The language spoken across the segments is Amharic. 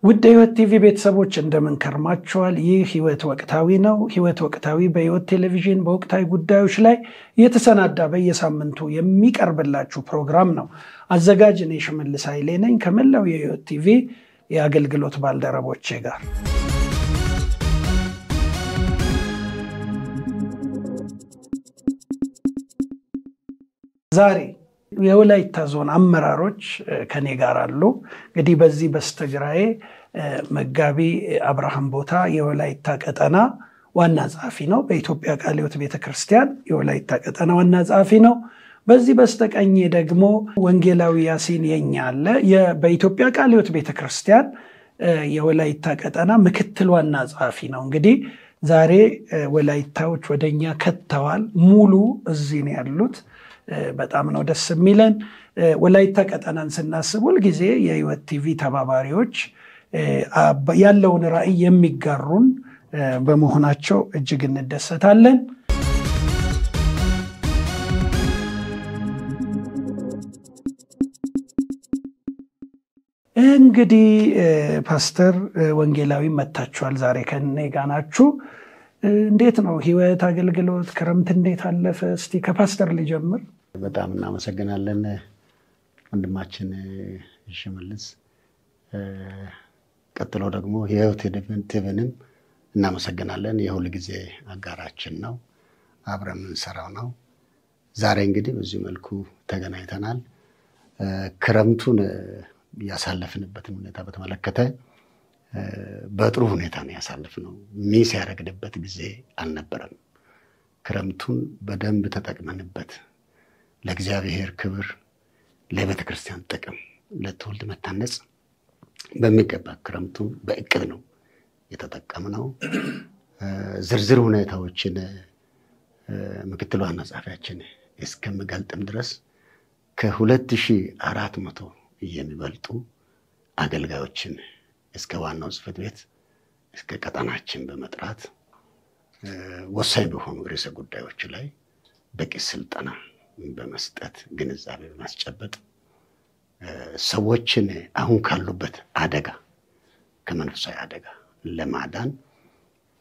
ውድ ህይወት ቲቪ ቤተሰቦች እንደምን ከርማችኋል? ይህ ህይወት ወቅታዊ ነው። ህይወት ወቅታዊ በህይወት ቴሌቪዥን በወቅታዊ ጉዳዮች ላይ የተሰናዳ በየሳምንቱ የሚቀርብላችሁ ፕሮግራም ነው። አዘጋጅ እኔ ሽመልስ ኃይሌ ነኝ ከመላው የህይወት ቲቪ የአገልግሎት ባልደረቦቼ ጋር። ዛሬ የወላይታ ዞን አመራሮች ከኔ ጋር አሉ። እንግዲህ በዚህ በስተግራዬ መጋቢ አብርሃም ቦታ የወላይታ ቀጠና ዋና ጸሐፊ ነው። በኢትዮጵያ ቃለ ሕይወት ቤተክርስቲያን የወላይታ ቀጠና ዋና ጸሐፊ ነው። በዚህ በስተቀኝ ደግሞ ወንጌላዊ ያሲን የኛ አለ። በኢትዮጵያ ቃለ ሕይወት ቤተክርስቲያን የወላይታ ቀጠና ምክትል ዋና ጸሐፊ ነው። እንግዲህ ዛሬ ወላይታዎች ወደኛ ከተዋል። ሙሉ እዚህ ነው ያሉት። በጣም ነው ደስ የሚለን። ወላይታ ቀጠናን ስናስብ ሁሉ ጊዜ የህይወት ቲቪ ተባባሪዎች ያለውን ራዕይ የሚጋሩን በመሆናቸው እጅግ እንደሰታለን። እንግዲህ ፓስተር ወንጌላዊ መታችኋል ዛሬ ከኔ ጋር ናችሁ። እንዴት ነው ህይወት አገልግሎት ክረምት እንዴት አለፈ? እስቲ ከፓስተር ልጀምር። በጣም እናመሰግናለን ወንድማችን ሽመልስ። ቀጥሎ ደግሞ የህይወት ቲቪንም እናመሰግናለን። የሁሉ ጊዜ አጋራችን ነው፣ አብረን እንሰራው ነው። ዛሬ እንግዲህ በዚህ መልኩ ተገናኝተናል። ክረምቱን ያሳለፍንበትን ሁኔታ በተመለከተ በጥሩ ሁኔታ ነው ያሳለፍነው። ሚስ ያደረግንበት ጊዜ አልነበረም። ክረምቱን በደንብ ተጠቅመንበት ለእግዚአብሔር ክብር፣ ለቤተ ክርስቲያን ጥቅም፣ ለትውልድ መታነጽ በሚገባ ክረምቱን በእቅድ ነው የተጠቀምነው። ዝርዝር ሁኔታዎችን ምክትል ዋና ጸሐፊያችን እስከምገልጥም ድረስ ከ2400 የሚበልጡ አገልጋዮችን እስከ ዋናው ጽሕፈት ቤት እስከ ቀጠናችን በመጥራት ወሳኝ በሆኑ ርዕሰ ጉዳዮች ላይ በቂ ስልጠና በመስጠት ግንዛቤ በማስጨበጥ ሰዎችን አሁን ካሉበት አደጋ ከመንፈሳዊ አደጋ ለማዳን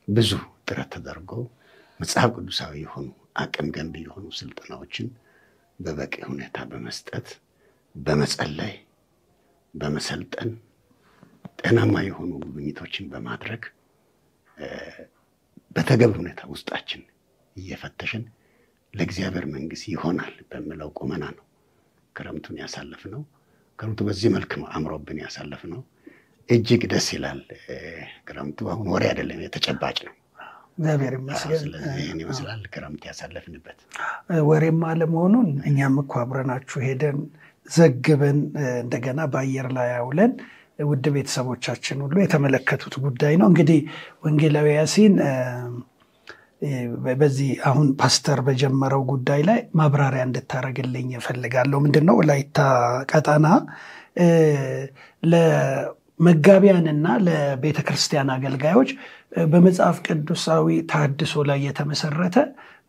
ብዙ ጥረት ተደርጎ መጽሐፍ ቅዱሳዊ የሆኑ አቅም ገንቢ የሆኑ ስልጠናዎችን በበቂ ሁኔታ በመስጠት በመጸለይ በመሰልጠን ጤናማ የሆኑ ጉብኝቶችን በማድረግ በተገቢ ሁኔታ ውስጣችን እየፈተሽን ለእግዚአብሔር መንግስት ይሆናል በሚለው ቁመና ነው ክረምቱን ያሳለፍነው። ክረምቱ በዚህ መልክ አምሮብን ያሳለፍነው እጅግ ደስ ይላል። ክረምቱ አሁን ወሬ አይደለም፣ የተጨባጭ ነው። እግዚአብሔር ይመስገን። ስለዚህ ይሄን ይመስላል ክረምት ያሳለፍንበት። ወሬም አለመሆኑን እኛም እኮ አብረናችሁ ሄደን ዘግበን እንደገና በአየር ላይ አውለን ውድ ቤተሰቦቻችን ሁሉ የተመለከቱት ጉዳይ ነው። እንግዲህ ወንጌላዊ ያሲን በዚህ አሁን ፓስተር በጀመረው ጉዳይ ላይ ማብራሪያ እንድታረግልኝ እፈልጋለሁ። ምንድነው ወላይታ ቀጠና ለመጋቢያንና ለቤተክርስቲያን አገልጋዮች በመጽሐፍ ቅዱሳዊ ተሐድሶ ላይ የተመሰረተ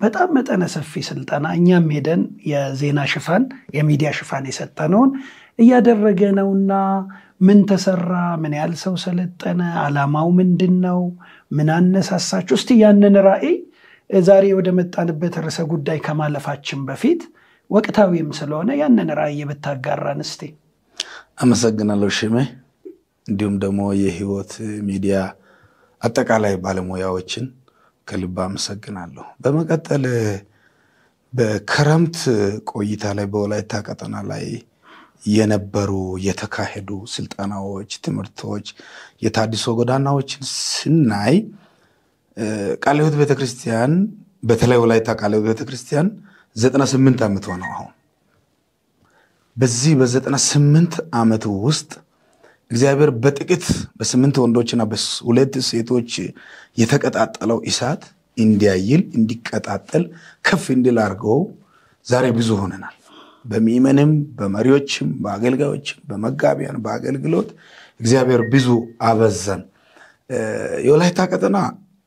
በጣም መጠነ ሰፊ ስልጠና እኛም ሄደን የዜና ሽፋን የሚዲያ ሽፋን የሰጠነውን እያደረገ ነውና ምን ተሰራ፣ ምን ያህል ሰው ሰለጠነ፣ ዓላማው ምንድነው፣ ምን አነሳሳችሁ? እስቲ ያንን ራዕይ ዛሬ ወደ መጣንበት ርዕሰ ጉዳይ ከማለፋችን በፊት ወቅታዊም ስለሆነ ያንን ራዕይ ብታጋራን እስቲ። አመሰግናለሁ ሽሜ። እንዲሁም ደግሞ የህይወት ሚዲያ አጠቃላይ ባለሙያዎችን ከልብ አመሰግናለሁ። በመቀጠል በክረምት ቆይታ ላይ በወላይታ ቀጠና ላይ የነበሩ የተካሄዱ ስልጠናዎች፣ ትምህርቶች፣ የታድሶ ጎዳናዎችን ስናይ ቃለ ሕይወት ቤተክርስቲያን በተለይ ወላይታ ቃለ ሕይወት ቤተክርስቲያን 98 ዓመት ሆነው አሁን በዚህ በ98 ዓመት ውስጥ እግዚአብሔር በጥቂት በ8 ወንዶችና በ2 ሴቶች የተቀጣጠለው እሳት እንዲያይል እንዲቀጣጠል ከፍ እንዲል አድርገው ዛሬ ብዙ ሆነናል። በሚመንም በመሪዎችም በአገልጋዮችም በመጋቢያን በአገልግሎት እግዚአብሔር ብዙ አበዛን። የወላይታ ቀጠና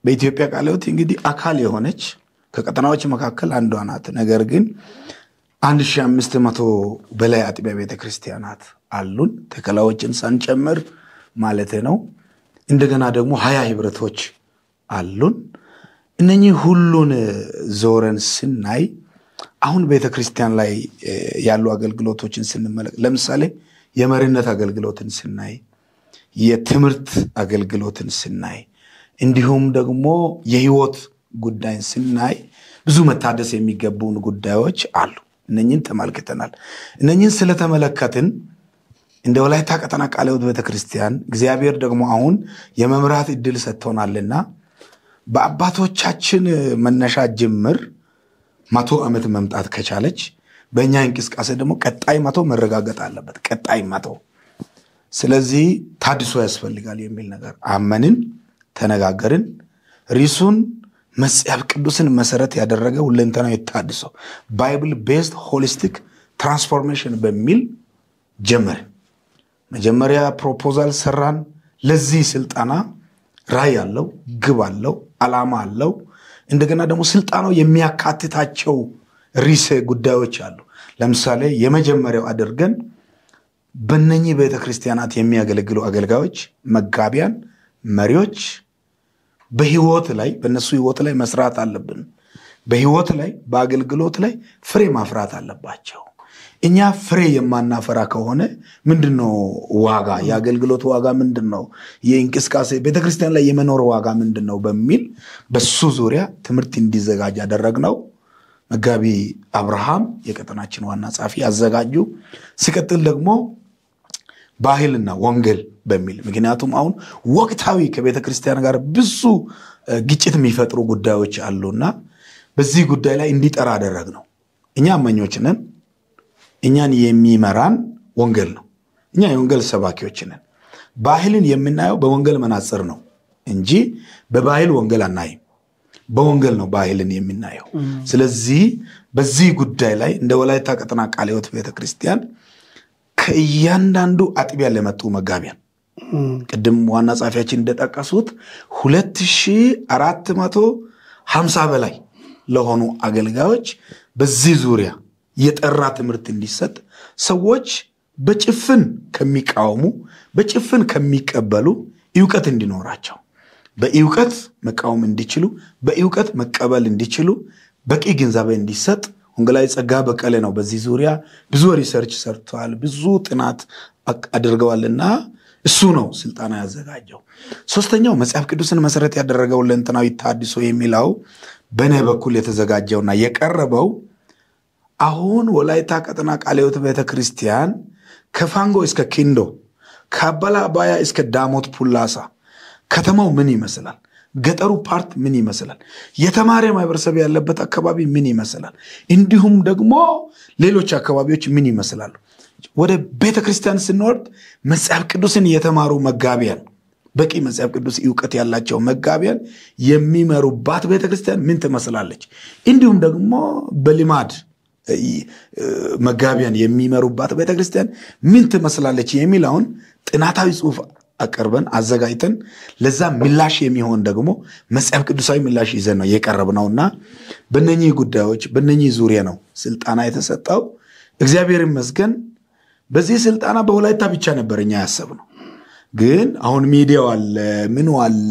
በኢትዮጵያ ቃለ ሕይወት እንግዲህ አካል የሆነች ከቀጠናዎች መካከል አንዷ ናት። ነገር ግን 1500 በላይ አጥቢያ ቤተክርስቲያናት አሉን። ተከላዎችን ሳንጨምር ማለት ነው። እንደገና ደግሞ 20 ህብረቶች አሉን። እነኚህ ሁሉን ዞረን ስናይ አሁን ቤተክርስቲያን ላይ ያሉ አገልግሎቶችን ስንመለከት ለምሳሌ የመሪነት አገልግሎትን ስናይ፣ የትምህርት አገልግሎትን ስናይ፣ እንዲሁም ደግሞ የህይወት ጉዳይን ስናይ ብዙ መታደስ የሚገቡን ጉዳዮች አሉ። እነኚህን ተመልክተናል። እነኚህን ስለተመለከትን እንደ ወላይታ ቀጠና ቃለ ሕይወት ቤተክርስቲያን እግዚአብሔር ደግሞ አሁን የመምራት እድል ሰጥቶናልና በአባቶቻችን መነሻ ጅምር 100 ዓመት መምጣት ከቻለች በእኛ እንቅስቃሴ ደግሞ ቀጣይ 100 መረጋገጥ አለበት። ቀጣይ 100 ስለዚህ ታድሶ ያስፈልጋል የሚል ነገር አመንን፣ ተነጋገርን። ሪሱን መጽሐፍ ቅዱስን መሰረት ያደረገ ሁለንተናዊ ታድሶ ባይብል ቤዝድ ሆሊስቲክ ትራንስፎርሜሽን በሚል ጀመርን። መጀመሪያ ፕሮፖዛል ሰራን። ለዚህ ስልጣና ራዕይ አለው፣ ግብ አለው፣ ዓላማ አለው። እንደገና ደግሞ ስልጣናው የሚያካትታቸው ርዕሰ ጉዳዮች አሉ። ለምሳሌ የመጀመሪያው አድርገን በእነኚህ ቤተክርስቲያናት የሚያገለግሉ አገልጋዮች፣ መጋቢያን፣ መሪዎች በህይወት ላይ በእነሱ ህይወት ላይ መስራት አለብን። በህይወት ላይ በአገልግሎት ላይ ፍሬ ማፍራት አለባቸው። እኛ ፍሬ የማናፈራ ከሆነ ምንድነው ዋጋ? የአገልግሎት ዋጋ ምንድነው? የእንቅስቃሴ ቤተክርስቲያን ላይ የመኖር ዋጋ ምንድነው? በሚል በሱ ዙሪያ ትምህርት እንዲዘጋጅ ያደረግነው መጋቢ አብርሃም የቀጠናችን ዋና ጻፊ ያዘጋጁ። ሲቀጥል ደግሞ ባህልና ወንጌል በሚል ምክንያቱም አሁን ወቅታዊ ከቤተክርስቲያን ጋር ብዙ ግጭት የሚፈጥሩ ጉዳዮች አሉና በዚህ ጉዳይ ላይ እንዲጠራ አደረግነው። እኛ አማኞች ነን። እኛን የሚመራን ወንጌል ነው። እኛ የወንጌል ሰባኪዎች ነን። ባህልን የምናየው በወንጌል መነጽር ነው እንጂ በባህል ወንጌል አናይም። በወንጌል ነው ባህልን የምናየው። ስለዚህ በዚህ ጉዳይ ላይ እንደ ወላይታ ቀጠና ቃለ ሕይወት ቤተክርስቲያን ከእያንዳንዱ አጥቢያ ለመጡ መጋቢያን ቅድም ዋና ጻፊያችን እንደጠቀሱት 2450 በላይ ለሆኑ አገልጋዮች በዚህ ዙሪያ የጠራ ትምህርት እንዲሰጥ ሰዎች በጭፍን ከሚቃወሙ በጭፍን ከሚቀበሉ ዕውቀት እንዲኖራቸው በዕውቀት መቃወም እንዲችሉ በዕውቀት መቀበል እንዲችሉ በቂ ግንዛቤ እንዲሰጥ ወንጌላዊ ጸጋ በቀለ ነው በዚህ ዙሪያ ብዙ ሪሰርች ሰርቷል፣ ብዙ ጥናት አድርገዋልና እሱ ነው ስልጣና ያዘጋጀው። ሶስተኛው መጽሐፍ ቅዱስን መሰረት ያደረገው ለእንተናዊ ታድሶ የሚለው በኔ በኩል የተዘጋጀውና የቀረበው አሁን ወላይታ ቀጠና ቃለ ሕይወት ቤተክርስቲያን ከፋንጎ እስከ ኪንዶ ከአባላባያ እስከ ዳሞት ፑላሳ ከተማው ምን ይመስላል? ገጠሩ ፓርት ምን ይመስላል? የተማረ ማህበረሰብ ያለበት አካባቢ ምን ይመስላል? እንዲሁም ደግሞ ሌሎች አካባቢዎች ምን ይመስላሉ? ወደ ቤተክርስቲያን ስንወርድ መጽሐፍ ቅዱስን የተማሩ መጋቢያን በቂ መጽሐፍ ቅዱስ ዕውቀት ያላቸው መጋቢያን የሚመሩባት ቤተክርስቲያን ምን ትመስላለች? እንዲሁም ደግሞ በልማድ መጋቢያን የሚመሩባት ቤተክርስቲያን ምን ትመስላለች የሚለውን ጥናታዊ ጽሑፍ አቀርበን አዘጋጅተን ለዛ ምላሽ የሚሆን ደግሞ መጽሐፍ ቅዱሳዊ ምላሽ ይዘን ነው የቀረብነውና በእነኚህ ጉዳዮች በእነኚህ ዙሪያ ነው ስልጣና የተሰጠው። እግዚአብሔር ይመስገን። በዚህ ስልጣና በወላይታ ብቻ ነበርኛ ያሰብነው። ግን አሁን ሚዲያው አለ፣ ምኑ አለ፣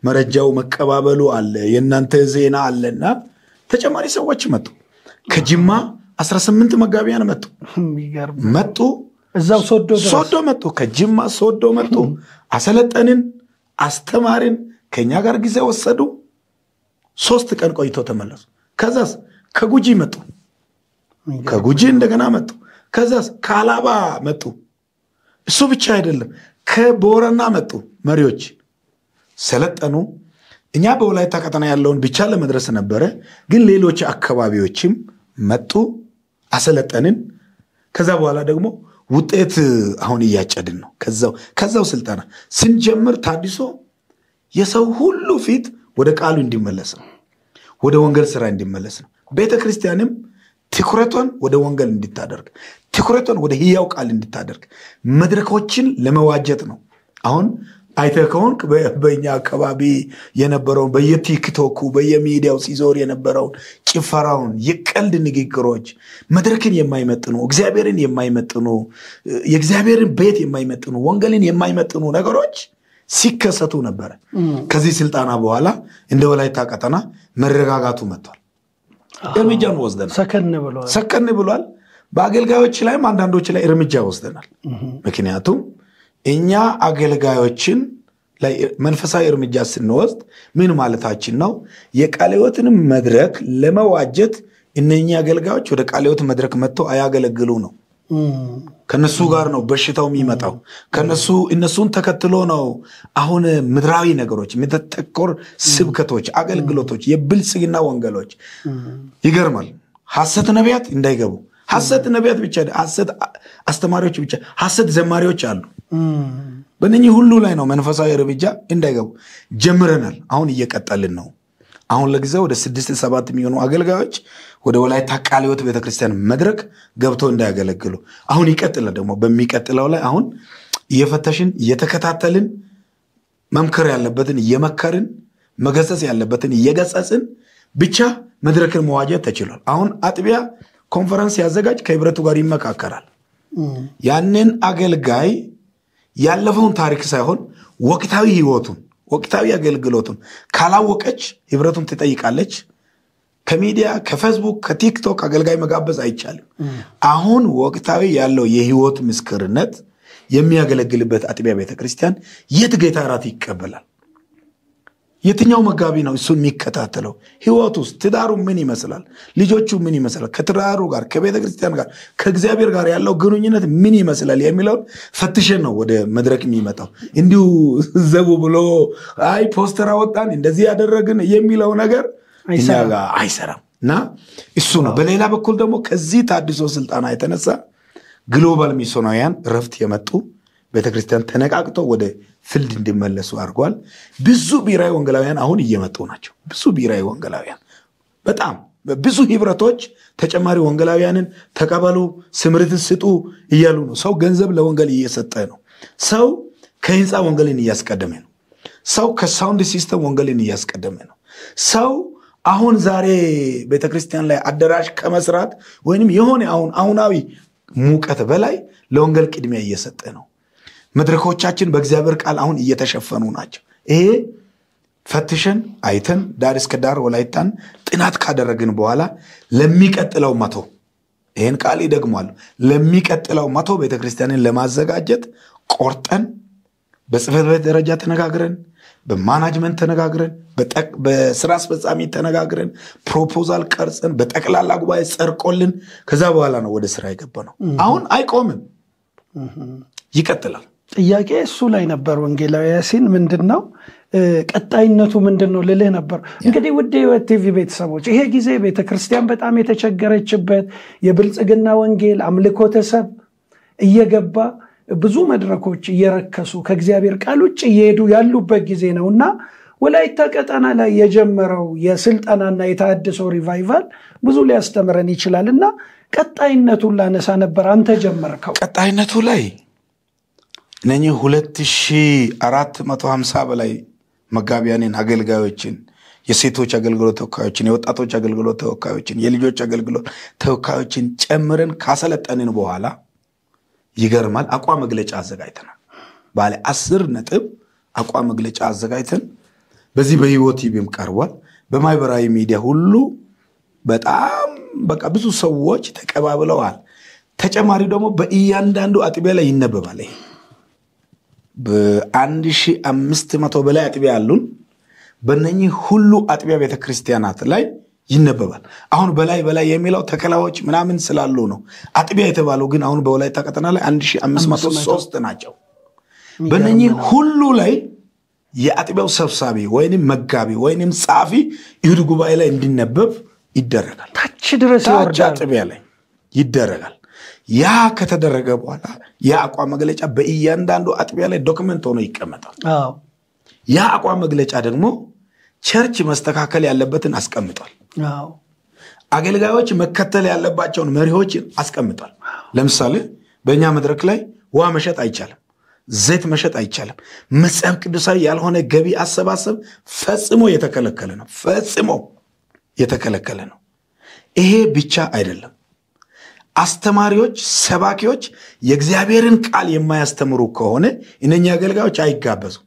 መረጃው መቀባበሉ አለ፣ የእናንተ ዜና አለና ተጨማሪ ሰዎች መጡ። ከጅማ 18 መጋቢያን መጡ። እዛው ሶዶ መጡ። ከጅማ ሶዶ መጡ። አሰለጠንን፣ አስተማርን፣ ከኛ ጋር ጊዜ ወሰዱ። 3 ቀን ቆይቶ ተመለሱ። ከዛስ ከጉጂ መጡ። ከጉጂ እንደገና መጡ። ከዛስ ከአላባ መጡ። እሱ ብቻ አይደለም፣ ከቦረና መጡ መሪዎች ሰለጠኑ። እኛ በወላይታ ቀጠና ያለውን ብቻ ለመድረስ ነበረ፣ ግን ሌሎች አካባቢዎችም መጡ፣ አሰለጠንን። ከዛ በኋላ ደግሞ ውጤት አሁን እያጨድን ነው። ከዛው ስልጣና ስንጀምር ታድሶ የሰው ሁሉ ፊት ወደ ቃሉ እንዲመለስ ነው፣ ወደ ወንጌል ስራ እንዲመለስ ነው። ቤተክርስቲያንም ትኩረቷን ወደ ወንጌል እንድታደርግ፣ ትኩረቷን ወደ ሕያው ቃል እንድታደርግ መድረኮችን ለመዋጀት ነው። አሁን አይተህ ከሆንክ በእኛ አካባቢ የነበረውን በየቲክቶኩ በየሚዲያው ሲዞር የነበረውን ጭፈራውን የቀልድ ንግግሮች መድረክን የማይመጥኑ እግዚአብሔርን የማይመጥኑ የእግዚአብሔርን ቤት የማይመጥኑ ወንጌልን የማይመጥኑ ነገሮች ሲከሰቱ ነበር። ከዚህ ስልጣና በኋላ እንደ ወላይታ ቀጠና መረጋጋቱ መጥቷል። እርምጃን ወስደናል። ሰከን ብሏል። በአገልጋዮች ላይም አንዳንዶች ላይ እርምጃ ወስደናል። ምክንያቱም እኛ አገልጋዮችን ላይ መንፈሳዊ እርምጃ ስንወስድ ምን ማለታችን ነው? የቃለ ሕይወትን መድረክ ለመዋጀት እነኚህ አገልጋዮች ወደ ቃለ ሕይወት መድረክ መጥተው አያገለግሉ ነው። ከነሱ ጋር ነው በሽታው የሚመጣው። እነሱን ተከትሎ ነው አሁን ምድራዊ ነገሮች ምትተኮር ስብከቶች አገልግሎቶች የብልጽግና ወንጌሎች ይገርማል። ሐሰት ነቢያት እንዳይገቡ ሐሰት ነቢያት ብቻ ሐሰት አስተማሪዎች ብቻ ሐሰት ዘማሪዎች አሉ። በእነኚህ ሁሉ ላይ ነው መንፈሳዊ እርምጃ እንዳይገቡ ጀምረናል። አሁን እየቀጠልን ነው። አሁን ለጊዜው ወደ 6-7 የሚሆኑ አገልጋዮች ወደ ወላይታ ቃለ ሕይወት ቤተክርስቲያን መድረክ ገብተው እንዳያገለግሉ አሁን ይቀጥላል። ደግሞ በሚቀጥለው ላይ አሁን እየፈተሽን እየተከታተልን መምከር ያለበትን እየመከርን መገሰጽ ያለበትን እየገሰጽን ብቻ መድረክን መዋጀት ተችሏል። አሁን አጥቢያ ኮንፈረንስ ያዘጋጅ ከህብረቱ ጋር ይመካከራል። ያንን አገልጋይ ያለፈውን ታሪክ ሳይሆን ወቅታዊ ህይወቱን ወቅታዊ አገልግሎቱን ካላወቀች ህብረቱን ትጠይቃለች። ከሚዲያ ከፌስቡክ ከቲክቶክ አገልጋይ መጋበዝ አይቻልም። አሁን ወቅታዊ ያለው የህይወት ምስክርነት የሚያገለግልበት አጥቢያ ቤተክርስቲያን የት ጌታ እራት ይቀበላል? የትኛው መጋቢ ነው እሱን የሚከታተለው? ህይወቱስ ትዳሩ ምን ይመስላል? ልጆቹ ምን ይመስላል? ከትዳሩ ጋር ከቤተክርስቲያን ጋር ከእግዚአብሔር ጋር ያለው ግንኙነት ምን ይመስላል የሚለውን ፈትሸን ነው ወደ መድረክ የሚመጣው። እንዲሁ ዘቡ ብሎ አይ ፖስተር አወጣን እንደዚህ ያደረግን የሚለው ነገር አይሰራም። እና እሱ ነው። በሌላ በኩል ደግሞ ከዚህ ታድሶ ስልጣና የተነሳ ግሎባል ሚስዮናውያን ረፍት የመጡ ቤተክርስቲያን ተነቃቅቶ ወደ ፍልድ እንዲመለሱ አድርጓል። ብዙ ብሔራዊ ወንጌላውያን አሁን እየመጡ ናቸው። ብዙ ብሔራዊ ወንጌላውያን በጣም ብዙ ህብረቶች ተጨማሪ ወንጌላውያንን ተቀበሉ ስምርት ስጡ እያሉ ነው። ሰው ገንዘብ ለወንጌል እየሰጠ ነው። ሰው ከህንፃ ወንጌልን እያስቀደመ ነው። ሰው ከሳውንድ ሲስተም ወንጌልን እያስቀደመ ነው። ሰው አሁን ዛሬ ቤተክርስቲያን ላይ አዳራሽ ከመስራት ወይንም የሆነ አሁናዊ ሙቀት በላይ ለወንጌል ቅድሚያ እየሰጠ ነው። መድረኮቻችን በእግዚአብሔር ቃል አሁን እየተሸፈኑ ናቸው። ይሄ ፈትሸን አይተን ዳር እስከ ዳር ወላይታን ጥናት ካደረግን በኋላ ለሚቀጥለው 100 ይሄን ቃል ይደግማሉ ለሚቀጥለው 100 ቤተክርስቲያንን ለማዘጋጀት ቆርጠን በጽፈት ቤት ደረጃ ተነጋግረን በማናጅመንት ተነጋግረን በስራ አስፈጻሚ ተነጋግረን ፕሮፖዛል ቀርጸን በጠቅላላ ጉባኤ ጸድቆልን ከዛ በኋላ ነው ወደ ስራ የገባነው። አሁን አይቆምም ይቀጥላል። ጥያቄ እሱ ላይ ነበር። ወንጌላዊ ያሲን ምንድነው ቀጣይነቱ ምንድነው ልልህ ነበር። እንግዲህ ውድ ሕይወት ቲቪ ቤተሰቦች ይሄ ጊዜ ቤተክርስቲያን በጣም የተቸገረችበት የብልጽግና ወንጌል አምልኮተ ሰብ እየገባ ብዙ መድረኮች እየረከሱ ከእግዚአብሔር ቃል ውጭ እየሄዱ ያሉበት ጊዜ ነውና ወላይታ ቀጠና ላይ የጀመረው የስልጣናና የታድሶ ሪቫይቫል ብዙ ሊያስተምረን ይችላልና ቀጣይነቱን ላነሳ ነበር። አንተ ጀመርከው። ቀጣይነቱ ላይ እነኚህ 2450 በላይ መጋቢያንን አገልጋዮችን የሴቶች አገልግሎት ተወካዮችን የወጣቶች አገልግሎት ተወካዮችን የልጆች አገልግሎት ተወካዮችን ጨምረን ካሰለጠንን በኋላ ይገርማል አቋም መግለጫ አዘጋጅተናል። ባለ 10 ነጥብ አቋም መግለጫ አዘጋጅተን በዚህ በሕይወት ቲቪም ቀርቧል። በማህበራዊ ሚዲያ ሁሉ በጣም በቃ ብዙ ሰዎች ተቀባብለዋል። ተጨማሪ ደግሞ በእያንዳንዱ አጥቢያ ላይ ይነበባል። ይሄ በ1500 በላይ አጥቢያ አሉን። በእነኚህ ሁሉ አጥቢያ ቤተክርስቲያናት ላይ ይነበባል። አሁን በላይ የሚለው ተከላዎች ምናምን ስላሉ ነው። አጥቢያ የተባለው ግን አሁን በወላይታ ቀጠና ላይ 1503 ናቸው። በእነኚህ ሁሉ ላይ የአጥቢያው ሰብሳቢ ወይንም መጋቢ ወይንም ጻፊ ይሁድ ጉባኤ ላይ እንዲነበብ ይደረጋል። ታች ድረስ ይወርዳል። አጥቢያ ላይ ይደረጋል። ያ ከተደረገ በኋላ ያ አቋም መግለጫ በእያንዳንዱ አጥቢያ ላይ ዶክመንት ሆኖ ይቀመጣል። ያ አቋም መግለጫ ደግሞ ቸርች መስተካከል ያለበትን አስቀምጧል። አገልጋዮች መከተል ያለባቸውን መሪዎች አስቀምጧል። ለምሳሌ በእኛ መድረክ ላይ ውሃ መሸጥ አይቻልም። ዘይት መሸጥ አይቻልም። መጽሐፍ ቅዱሳዊ ያልሆነ ገቢ አሰባሰብ ፈጽሞ የተከለከለ ነው። ፈጽሞ የተከለከለ ነው። ይሄ ብቻ አይደለም። አስተማሪዎች፣ ሰባኪዎች የእግዚአብሔርን ቃል የማያስተምሩ ከሆነ እነኛ አገልጋዮች አይጋበዙም።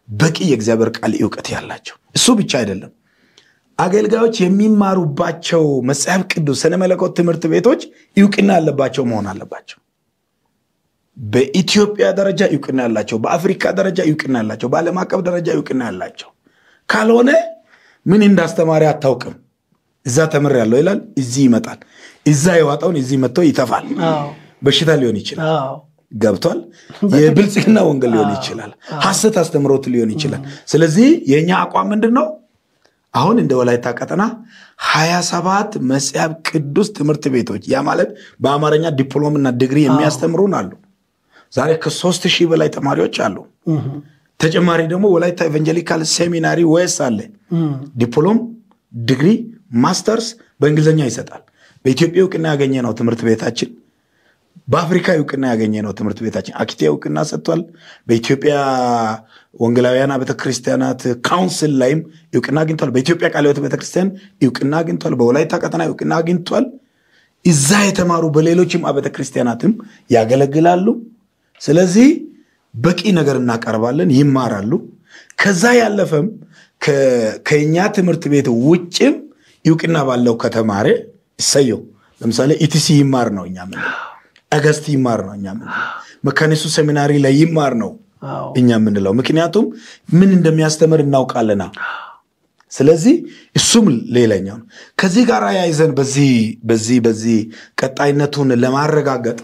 በቂ የእግዚአብሔር ቃል ዕውቀት ያላቸው። እሱ ብቻ አይደለም። አገልጋዮች የሚማሩባቸው መጽሐፍ ቅዱስ ስነ መለኮት ትምህርት ቤቶች ዕውቅና ያለባቸው መሆን አለባቸው። በኢትዮጵያ ደረጃ ዕውቅና ያላቸው፣ በአፍሪካ ደረጃ ዕውቅና ያላቸው፣ በዓለም አቀፍ ደረጃ ዕውቅና ያላቸው። ካልሆነ ምን እንዳስተማሪ አታውቅም። እዛ ተምር ያለው ይላል፣ እዚህ ይመጣል። እዛ የዋጣውን እዚህ መጥቶ ይተፋል። በሽታ ሊሆን ይችላል። ገብቷል። የብልጽግና ወንጌል ሊሆን ይችላል። ሐሰት አስተምሮት ሊሆን ይችላል። ስለዚህ የኛ አቋም ምንድነው? አሁን እንደ ወላይታ ቀጠና 27 መጽሐፍ ቅዱስ ትምህርት ቤቶች ያ ማለት በአማርኛ ዲፕሎማና ዲግሪ የሚያስተምሩን አሉ። ዛሬ ከ3000 በላይ ተማሪዎች አሉ። ተጨማሪ ደግሞ ወላይታ ኢቫንጀሊካል ሴሚናሪ ወይስ አለ። ዲፕሎም፣ ዲግሪ፣ ማስተርስ በእንግሊዝኛ ይሰጣል። በኢትዮጵያ ዕውቅና ያገኘ ነው ትምህርት ቤታችን። በአፍሪካ ዕውቅና ያገኘ ነው ትምህርት ቤታችን። አክቲያ ዕውቅና ሰጥቷል። በኢትዮጵያ ወንጌላውያን ቤተክርስቲያናት ካውንስል ላይም ዕውቅና አግኝቷል። በኢትዮጵያ ቃለ ሕይወት ቤተክርስቲያን ዕውቅና አግኝቷል። በወላይታ ቀጠና ዕውቅና አግኝቷል። እዛ የተማሩ በሌሎችም ቤተክርስቲያናትም ያገለግላሉ። ስለዚህ በቂ ነገር እናቀርባለን፣ ይማራሉ። ከዛ ያለፈም ከኛ ትምህርት ቤት ውጭም ዕውቅና ባለው ከተማረ ይሰየው። ለምሳሌ ኢቲሲ ይማር ነው እኛ ምን አገስት ይማር ነው እኛ ምን መካኒሱ ሴሚናሪ ላይ ይማር ነው እኛ ምንለው። ምክንያቱም ምን እንደሚያስተምር እናውቃለና። ስለዚህ እሱም ሌላኛው ነው። ከዚህ ጋር ያይዘን በዚህ ቀጣይነቱን ለማረጋገጥ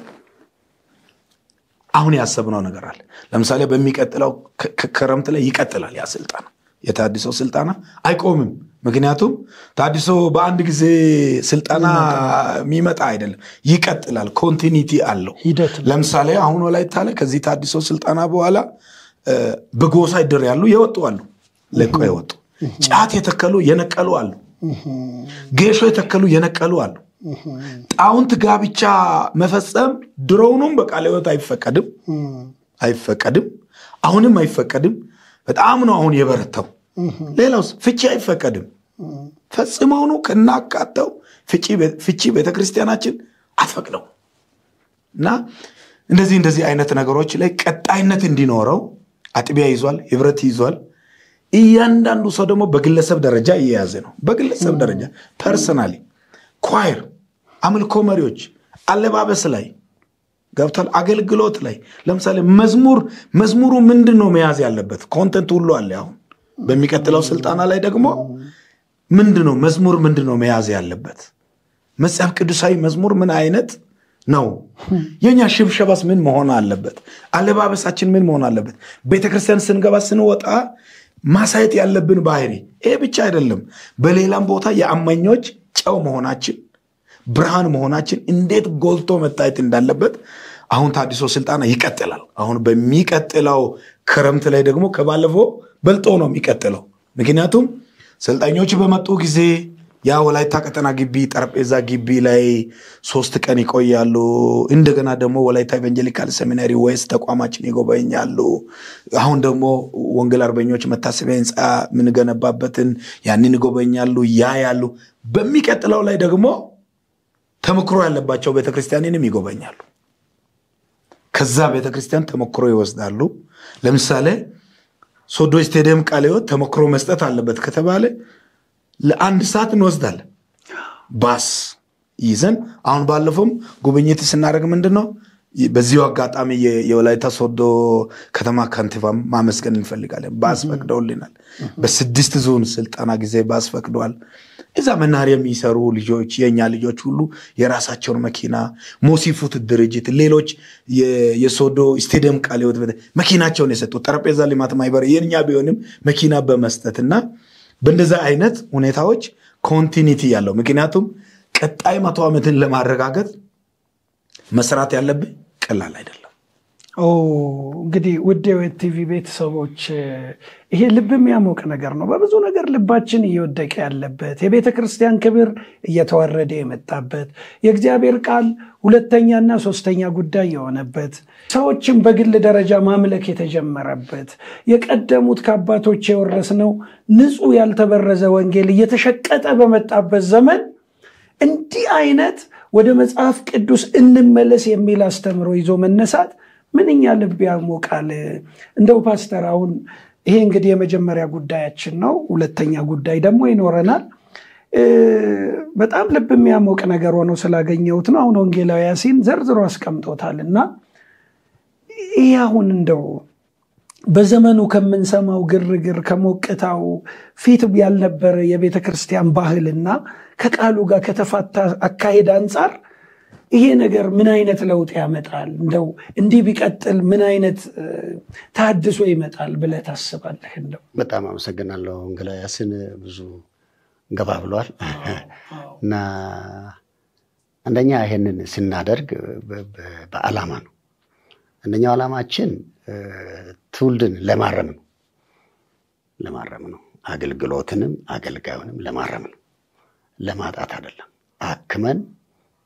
አሁን ያሰብነው ነገር አለ። ለምሳሌ በሚቀጥለው ከረምት ላይ ይቀጥላል ያ ስልጣና፣ የታድሶ ስልጣና አይቆምም። ምክንያቱም ታድሶ በአንድ ጊዜ ስልጣና የሚመጣ አይደለም፣ ይቀጥላል። ኮንቲኒቲ አለው። ለምሳሌ አሁን ወላይታ ላይ ከዚህ ታድሶ ስልጣና በኋላ በጎሳ ይደር ያሉ የወጡ አሉ፣ ለቆ የወጡ ጫት የተከሉ የነቀሉ አሉ፣ ጌሾ የተከሉ የነቀሉ አሉ። ጣውንት ጋብቻ መፈጸም ድሮውንም በቃለ ሕይወት አይፈቀድም፣ አሁንም አይፈቀድም። በጣም ነው አሁን የበረታው። ሌላውስ ፍቺ አይፈቀድም። ፈጽመው ነው ከናቃተው ፍቺ ቤተክርስቲያናችን አትፈቅደው። እና እንደዚህ አይነት ነገሮች ላይ ቀጣይነት እንዲኖረው አጥቢያ ይዟል፣ ህብረት ይዟል። እያንዳንዱ ሰው ደግሞ በግለሰብ ደረጃ እየያዘ ነው። በግለሰብ ደረጃ ፐርሰናሊ ኳየር፣ አምልኮ መሪዎች፣ አለባበስ ላይ ገብቷል። አገልግሎት ላይ ለምሳሌ መዝሙሩ ምንድነው መያዝ ያለበት ኮንተንት ሁሉ አለ። አሁን በሚቀጥለው ስልጣና ላይ ደግሞ ምንድነው መያዝ ያለበት? መጽሐፍ ቅዱሳዊ መዝሙር ምን አይነት ነው? የኛ ሽብሸባስ ምን መሆን አለበት? አለባበሳችን ምን መሆን አለበት? ቤተክርስቲያን ስንገባ ስንወጣ ማሳየት ያለብን ባህሪ ይሄ ብቻ አይደለም። በሌላም ቦታ የአማኞች ጨው መሆናችን፣ ብርሃን መሆናችን እንዴት ጎልቶ መታየት እንዳለበት አሁን ታድሶ ስልጣና ይቀጥላል። አሁን በሚቀጥለው ክረምት ላይ ደግሞ ከባለፈው በልጦ ነው የሚቀጥለው። ምክንያቱም ሰልጣኞች በመጡ ጊዜ ያ ወላይታ ቀጠና ግቢ ጠረጴዛ ግቢ ላይ 3 ቀን ይቆያሉ። እንደገና ደግሞ ወላይታ ኢቫንጀሊካል ሴሚናሪ ወይስ ተቋማችን ይጎበኛሉ። አሁን ደግሞ ወንጌል አርበኞች መታሰቢያ ህንጻ ምን ገነባበትን ያንን ይጎበኛሉ፣ ያያሉ። በሚቀጥለው ላይ ደግሞ ተመክሮ ያለባቸው ቤተክርስቲያንንም ይጎበኛሉ። ከዛ ቤተክርስቲያን ተመክሮ ይወስዳሉ። ለምሳሌ ሶዶ ስቴዲየም ቃለ ሕይወት ተመክሮ መስጠት አለበት ከተባለ ለአንድ ሰዓት እንወስዳለን ባስ ይዘን። አሁን ባለፈውም ጉብኝት ስናደርግ ምንድነው በዚሁ አጋጣሚ የወላይታ ሶዶ ከተማ ከንቲባም ማመስገን እንፈልጋለን። ባስ ፈቅደውልናል። በ6 ዞን ስልጣና ጊዜ ባስ ፈቅደዋል። እዛ መናኸሪያ የሚሰሩ ልጆች የኛ ልጆች ሁሉ የራሳቸውን መኪና ሞሲፉት ድርጅት ሌሎች የሶዶ ስቴዲየም ቃለ ሕይወት መኪናቸውን የሰጡ ጠረጴዛ ልማት ማህበር የኛ ቢሆንም መኪና በመስጠትና በእንደዛ አይነት ሁኔታዎች ኮንቲኒቲ ያለው። ምክንያቱም ቀጣይ 100 ዓመትን ለማረጋገጥ መስራት ያለብን ቀላል አይደለም። እንግዲህ ውድ የሕይወት ቲቪ ቤተሰቦች ይሄ ልብ የሚያሞቅ ነገር ነው። በብዙ ነገር ልባችን እየወደቀ ያለበት፣ የቤተ ክርስቲያን ክብር እየተዋረደ የመጣበት፣ የእግዚአብሔር ቃል ሁለተኛና ሶስተኛ ጉዳይ የሆነበት፣ ሰዎችን በግል ደረጃ ማምለክ የተጀመረበት፣ የቀደሙት ከአባቶች የወረስነው ንጹህ ያልተበረዘ ወንጌል እየተሸቀጠ በመጣበት ዘመን እንዲህ አይነት ወደ መጽሐፍ ቅዱስ እንመለስ የሚል አስተምሮ ይዞ መነሳት ምንኛ ልብ ያሞቃል። እንደው ፓስተር አሁን ይሄ እንግዲህ የመጀመሪያ ጉዳያችን ነው። ሁለተኛ ጉዳይ ደግሞ ይኖረናል። በጣም ልብ የሚያሞቅ ነገር ሆኖ ስላገኘሁት ነው። አሁን ወንጌላዊ ያሲን ዘርዝሮ አስቀምጦታልና ይሄ አሁን እንደው በዘመኑ ከምንሰማው ግርግር ከሞቅታው ፊት ያልነበረ የቤተ ክርስቲያን ባህልና ከቃሉ ጋር ከተፋታ አካሄድ አንጻር ይሄ ነገር ምን አይነት ለውጥ ያመጣል? እንደው እንዲህ ቢቀጥል ምን አይነት ታድሶ ይመጣል ብለህ ታስባለህ? እንደው በጣም አመሰግናለሁ። ወንጌላዊ ያሲን ብዙ ገባ ብሏል እና አንደኛ ይሄንን ስናደርግ በዓላማ ነው። አንደኛው ዓላማችን ትውልድን ለማረም ነው። አገልግሎትንም አገልጋዩንም ለማረም ነው፣ ለማጣት አይደለም። አክመን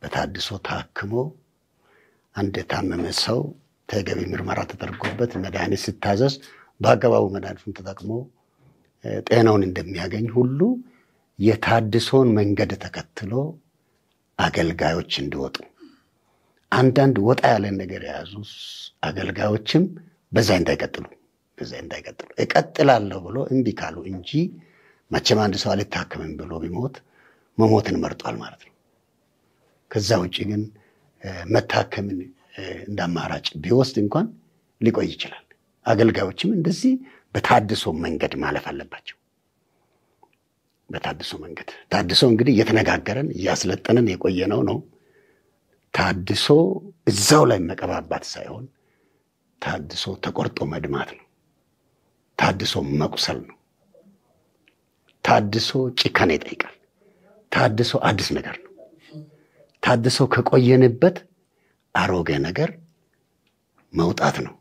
በታድሶ ታክሞ አንድ የታመመ ሰው ተገቢ ምርመራ ተደርጎበት መድኃኒት ሲታዘዝ በአገባቡ መድኃኒቱን ተጠቅሞ ጤናውን እንደሚያገኝ ሁሉ የታድሶን መንገድ ተከትሎ አገልጋዮች እንዲወጡ፣ አንዳንድ ወጣ ያለ ነገር የያዙ አገልጋዮችም በዛ እንዳይቀጥሉ እቀጥላለሁ ብሎ እምቢ ካሉ እንጂ መቼም አንድ ሰው አልታከምም ብሎ ቢሞት መሞትን መርጧል ማለት ነው። ከዛ ውጪ ግን መታከምን እንዳማራጭ ቢወስድ እንኳን ሊቆይ ይችላል። አገልጋዮችም እንደዚህ በታድሶ መንገድ ማለፍ አለባቸው። በታድሶ መንገድ ታድሶ እንግዲህ እየተነጋገረን እያስለጠነን የቆየነው ነው። ታድሶ እዛው ላይ መቀባባት ሳይሆን ታድሶ ተቆርጦ መድማት ነው። ታድሶ መቁሰል ነው። ታድሶ ጭካኔ ይጠይቃል። ታድሶ አዲስ ነገር ነው። ታድሶ ከቆየንበት አሮጌ ነገር መውጣት ነው።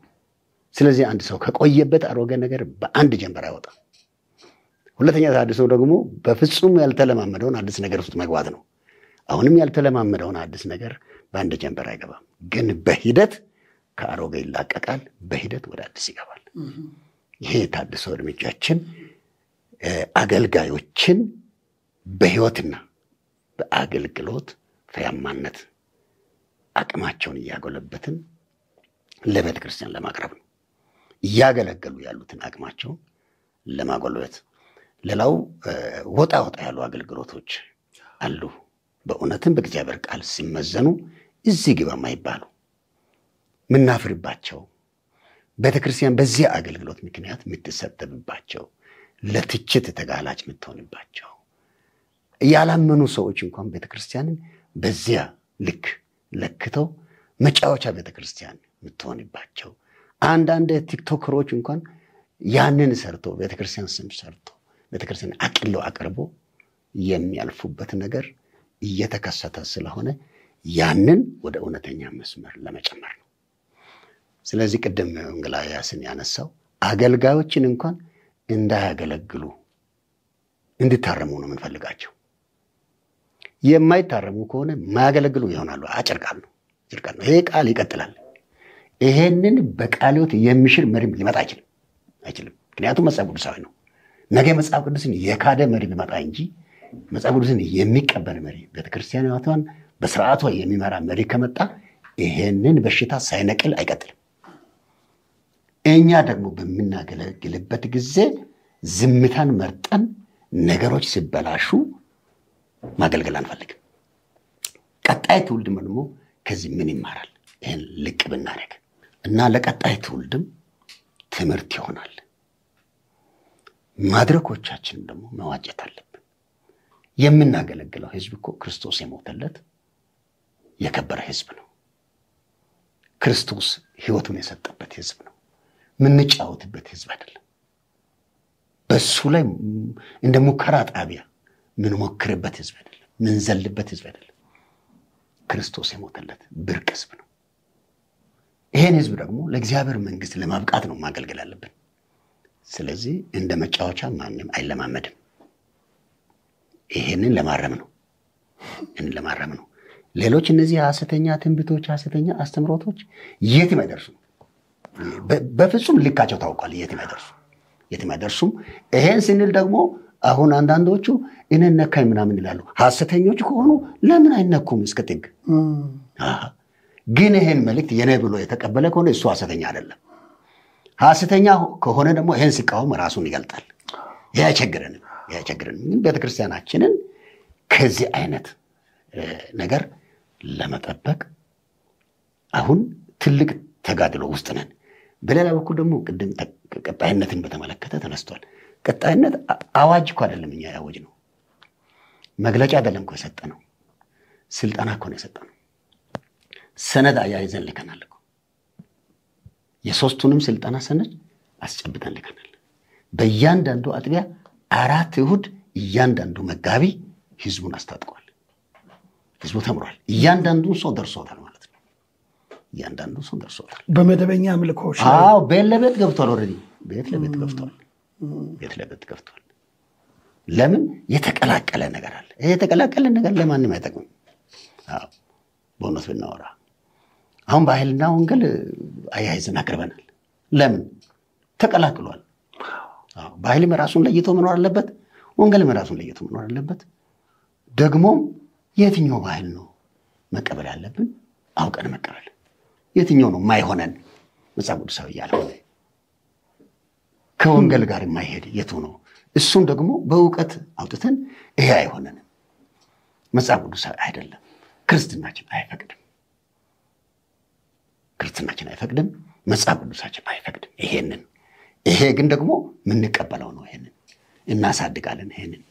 ስለዚህ አንድ ሰው ከቆየበት አሮጌ ነገር በአንድ ጀንበር አይወጣም። ሁለተኛ ታድሶ ደግሞ በፍጹም ያልተለማመደውን አዲስ ነገር ውስጥ መግባት ነው። አሁንም ያልተለማመደውን አዲስ ነገር በአንድ ጀንበር አይገባም፣ ግን በሂደት ከአሮጌ ይላቀቃል፣ በሂደት ወደ አዲስ ይገባል። ይሄ ታድሶ እርምጃችን አገልጋዮችን በህይወትና በአገልግሎት ፍሬያማነት አቅማቸውን እያጎለበትን ለቤተ ክርስቲያን ለማቅረብ ነው። እያገለገሉ ያሉትን አቅማቸውን ለማጎልበት። ሌላው ወጣ ያሉ አገልግሎቶች አሉ። በእውነትም በእግዚአብሔር ቃል ሲመዘኑ እዚህ ግባ የማይባሉ ምናፍርባቸው፣ ቤተ ክርስቲያን በዚህ አገልግሎት ምክንያት የምትሰደብባቸው፣ ለትችት ተጋላጭ የምትሆንባቸው፣ ያላመኑ ሰዎች እንኳን ቤተ ክርስቲያንን በዚያ ልክ ለክተው መጫወቻ ቤተ ክርስቲያን የምትሆንባቸው፣ አንዳንድ ቲክቶከሮች እንኳን ያንን ሰርቶ ቤተ ክርስቲያን ስም ሰርቶ ቤተ ክርስቲያን አቅሎ አቅርቦ የሚያልፉበት ነገር እየተከሰተ ስለሆነ ያንን ወደ እውነተኛ መስመር ለመጨመር ነው። ስለዚህ ቅድም ወንጌላዊ ያሲን ያነሳው አገልጋዮችን እንኳን እንዳያገለግሉ እንዲታረሙ ነው የምንፈልጋቸው። የማይታረሙ ከሆነ ማያገለግሉ ይሆናሉ። አጭር ቃል ነው። ይሄ ቃል ይቀጥላል። ይሄንን በቃልዮት የሚሽር መሪ ሊመጣ አይችልም። ምክንያቱም መጽሐፍ ቅዱሳዊ ነው። ነገ መጽሐፍ ቅዱስን የካደ መሪ ሊመጣ እንጂ መጽሐፍ ቅዱስን የሚቀበል መሪ፣ ቤተክርስቲያኗን በስርዓቷ የሚመራ መሪ ከመጣ ይሄንን በሽታ ሳይነቅል አይቀጥልም። እኛ ደግሞ በምናገለግልበት ጊዜ ዝምታን መርጠን ነገሮች ሲበላሹ ማገልገል አንፈልግም። ቀጣይ ትውልድ ደግሞ ከዚህ ምን ይማራል? ይሄን ልቅ ብናደርግ እና ለቀጣይ ትውልድም ትምህርት ይሆናል። ማድረኮቻችንን ደግሞ መዋጀት አለብን። የምናገለግለው ህዝብ እኮ ክርስቶስ የሞተለት የከበረ ህዝብ ነው። ክርስቶስ ህይወቱን የሰጠበት ህዝብ ነው። ምንጫወትበት ህዝብ አይደለም። በሱ ላይ እንደ ሙከራ ጣቢያ ምን ሞክርበት ህዝብ አይደለም። ምን ዘልበት ህዝብ አይደለም። ክርስቶስ የሞተለት ብርቅ ህዝብ ነው። ይሄን ህዝብ ደግሞ ለእግዚአብሔር መንግስት ለማብቃት ነው ማገልገል አለብን። ስለዚህ እንደ መጫወቻ ማንም አይለማመድም። ይሄንን ለማረም ነው። ሌሎች እነዚህ ሐሰተኛ ትንቢቶች፣ ሐሰተኛ አስተምሮቶች የትም አይደርሱም። በፍጹም ልካቸው ታውቋል። የትም አይደርሱም። ይሄን ስንል ደግሞ አሁን አንዳንዶቹ እኔን ነካኝ ምናምን ይላሉ። ሐሰተኞች ከሆኑ ለምን አይነኩም እስከ ጥግ? ግን ይሄን መልእክት የኔ ብሎ የተቀበለ ከሆነ እሱ ሐሰተኛ አይደለም። ሐሰተኛ ከሆነ ደግሞ ይሄን ሲቃወም ራሱን ይገልጣል። ይሄ አይቸግረንም። ግን ቤተክርስቲያናችንን ከዚህ አይነት ነገር ለመጠበቅ አሁን ትልቅ ተጋድሎ ውስጥ ነን። በሌላ በኩል ደግሞ ቅድም ቀጣይነትን በተመለከተ ተነስቷል። ቀጣይነት አዋጅ እኮ አይደለም እኛ ያወጅ ነው። መግለጫ አይደለም እኮ የሰጠነው። ስልጣና እኮ ነው የሰጠነው። ሰነድ አያይዘን ልከናል እኮ። የሶስቱንም ስልጣና ሰነድ አስጨብጠን ልከናል። በእያንዳንዱ አጥቢያ 4 እሁድ እያንዳንዱ መጋቢ ህዝቡን አስታጥቋል። ህዝቡ ተምሯል። እያንዳንዱ ሰው ደርሶታል ማለት ነው። እያንዳንዱ ሰው ደርሶታል። በመደበኛ አምልኮች ቤት ለቤት ገብቷል። ኦልሬዲ ቤት ለቤት ገብቷል። ለምን? የተቀላቀለ ነገር አለ። ይሄ የተቀላቀለ ነገር ለማንም አይጠቅምም። በእውነት ብናወራ አሁን ባህልና ወንጌል አያይዘን አቅርበናል። ለምን? ተቀላቅሏል። ባህልም ራሱን ለይቶ መኖር አለበት። ወንጌልም ራሱን ለይቶ መኖር አለበት። ደግሞ የትኛው ባህል ነው መቀበል ያለብን? አውቀን መቀበል። የትኛው ነው ማይሆነን? መጽሐፍ ቅዱሳዊ ያልሆነ ከወንጌል ጋር የማይሄድ የቱ ነው? እሱን ደግሞ በእውቀት አውጥተን ይሄ አይሆነንም፣ መጽሐፍ ቅዱሳዊ አይደለም፣ ክርስትናችን አይፈቅድም፣ መጽሐፍ ቅዱሳችን አይፈቅድም። ይሄ ግን ደግሞ የምንቀበለው ነው። ይሄንን እናሳድጋለን፣ ይሄንን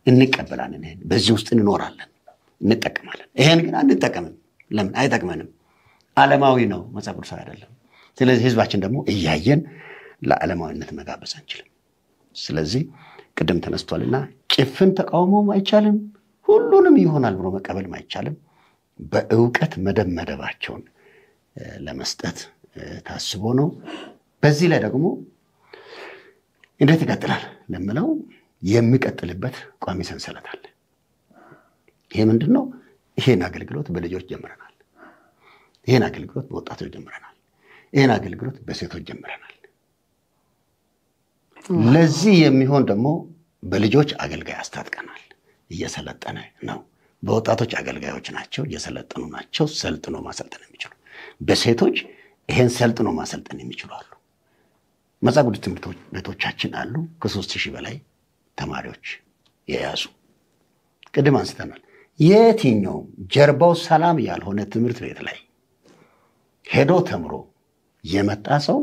እንቀበላለን፣ ይሄን በዚህ ውስጥ እንኖራለን፣ እንጠቀማለን። ይሄን ግን አንጠቀምም። ለምን? አይጠቅመንም። ዓለማዊ ነው፣ መጽሐፍ ቅዱሳዊ አይደለም። ስለዚህ ህዝባችን ደግሞ እያየን ለዓለማዊነት መጋበዝ አንችልም። ስለዚህ ቅድም ተነስቷልና ጭፍን ተቃውሞም አይቻልም፣ ሁሉንም ይሆናል ብሎ መቀበልም አይቻልም። በእውቀት መደባቸውን ለመስጠት ታስቦ ነው። በዚህ ላይ ደግሞ እንዴት ይቀጥላል ለምለው የሚቀጥልበት ቋሚ ሰንሰለት አለ። ይሄ ምንድነው? ይሄን አገልግሎት በልጆች ጀምረናል። ይሄን አገልግሎት በወጣቶች ጀምረናል። ይሄን አገልግሎት በሴቶች ጀምረናል። ለዚህ የሚሆን ደግሞ በልጆች አገልጋይ አስታጥቀናል። እየሰለጠነ ነው። በወጣቶች አገልጋዮች ናቸው፣ እየሰለጠኑ ናቸው። ሰልጥኖ ማሰልጠን የሚችሉ በሴቶች ይሄን ሰልጥኖ ማሰልጠን የሚችሉ አሉ። መጽሐፍ ቅዱስ ትምህርት ቤቶቻችን አሉ። ከ3000 በላይ ተማሪዎች የያዙ ቅድም አንስተናል። የትኛው ጀርባው ሰላም ያልሆነ ትምህርት ቤት ላይ ሄዶ ተምሮ የመጣ ሰው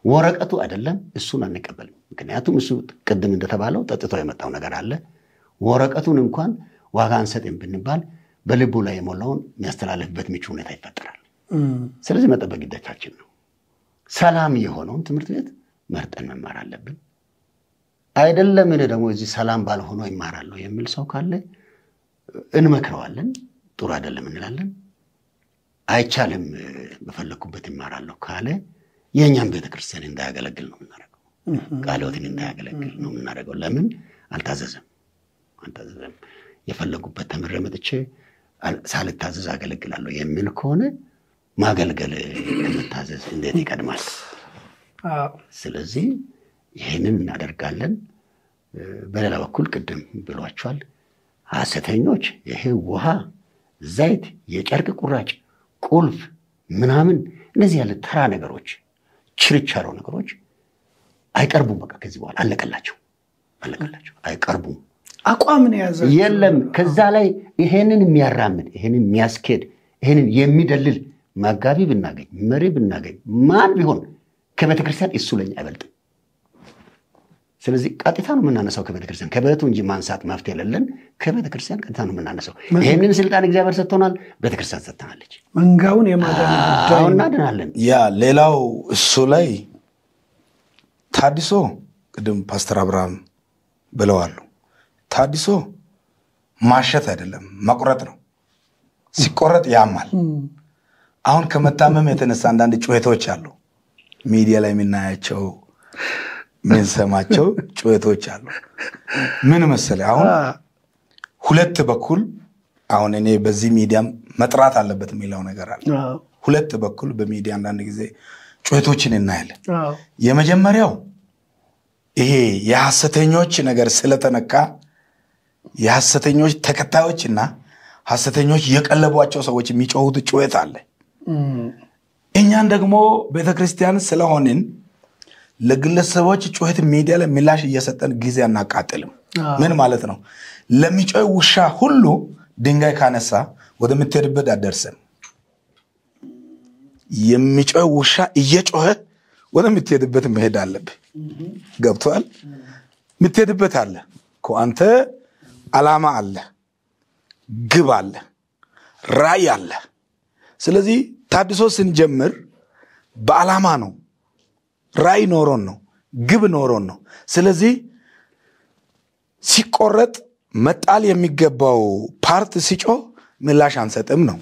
ወረቀቱ አይደለም እሱን አንቀበልም። ምክንያቱም እሱ ቅድም እንደተባለው ጠጥቶ የመጣው ነገር አለ። ወረቀቱን እንኳን ዋጋ አንሰጥም ብንባል በልቡ ላይ የሞላውን የሚያስተላልፍበት ምቹ ሁኔታ ይፈጠራል። ስለዚህ መጠበቅ ግዴታችን ነው። ሰላም የሆነውን ትምህርት ቤት መርጠን መማር አለብን። አይደለም እኔ ደግሞ እዚህ ሰላም ባልሆነው ይማራለሁ የሚል ሰው ካለ እንመክረዋለን። ጥሩ አይደለም እንላለን። አይቻልም በፈለኩበት ይማራለሁ ካለ የኛም ቤተክርስቲያን እንዳያገለግል ነው የምናደርገው። ቃልዎትን እንዳያገለግል ነው የምናደርገው። ለምን? አልታዘዘም። የፈለጉበት ተምሬ መጥቼ ሳልታዘዝ አገለግላለሁ የሚል ከሆነ ማገልገል ከመታዘዝ እንዴት ይቀድማል? ስለዚህ ይሄንን እናደርጋለን። በሌላ በኩል ቅድም ብሏቸዋል ሐሰተኞች ይሄ ውሃ፣ ዘይት፣ የጨርቅ ቁራጭ፣ ቁልፍ ምናምን እነዚህ ያለ ተራ ነገሮች፣ ችርቻሮ ነገሮች አይቀርቡም። በቃ ከዚህ በኋላ አለቀላቸው፣ አይቀርቡም። አቋም ነው ያዘ የለም። ከዛ ላይ ይሄንን የሚያራምድ ይሄንን የሚያስኬድ ይሄንን የሚደልል መጋቢ ብናገኝ መሪ ብናገኝ ማን ቢሆን ከቤተክርስቲያን እሱ ለኛ አይበልጥም። ስለዚህ ቀጥታ ነው የምናነሳው ከቤተክርስቲያን ከቤቱ እንጂ ማንሳት መፍትሄ የሌለን ከቤተክርስቲያን ቀጥታ ነው የምናነሳው። ይሄንን ስልጣን እግዚአብሔር ሰጥቶናል፣ ቤተክርስቲያን ሰጥተናለች። መንጋውን የማዳን ጉዳይ እናድናለን። ያ ሌላው እሱ ላይ ታድሶ ቅድም ፓስተር አብርሃም ብለዋል። ታድሶ ማሸት አይደለም መቁረጥ ነው። ሲቆረጥ ያማል። አሁን ከመታመም የተነሳ አንዳንድ ጩኸቶች አሉ ሚዲያ ላይ የምናያቸው ምን ሰማቸው ጩኸቶች አሉ ምን መሰለህ አሁን ሁለት በኩል አሁን እኔ በዚህ ሚዲያ መጥራት አለበት የሚለው ነገር አለ ሁለት በኩል በሚዲያ አንዳንድ ጊዜ ጩኸቶችን እናያለን የመጀመሪያው ይሄ የሐሰተኞች ነገር ስለተነካ የሐሰተኞች ተከታዮችና ሐሰተኞች የቀለቧቸው ሰዎች የሚጮሁት ጩኸት አለ እኛን ደግሞ ቤተክርስቲያን ስለሆንን ለግለሰቦች ጩኸት ሚዲያ ላይ ምላሽ እየሰጠን ጊዜ አናቃጥልም ምን ማለት ነው ለሚጮህ ውሻ ሁሉ ድንጋይ ካነሳ ወደምትሄድበት አደርሰን የሚጮህ ውሻ እየጮኸ ወደምትሄድበት መሄድ አለብህ ገብቷል ምትሄድበት አለ አንተ ዓላማ አለ ግብ አለ ራዕይ አለ ስለዚህ ታድሶ ስንጀምር በዓላማ ነው ራዕይ ኖሮን ነው ግብ ኖሮን ነው ስለዚህ ሲቆረጥ መጣል የሚገባው ፓርት ሲጮ ምላሽ አንሰጥም ነው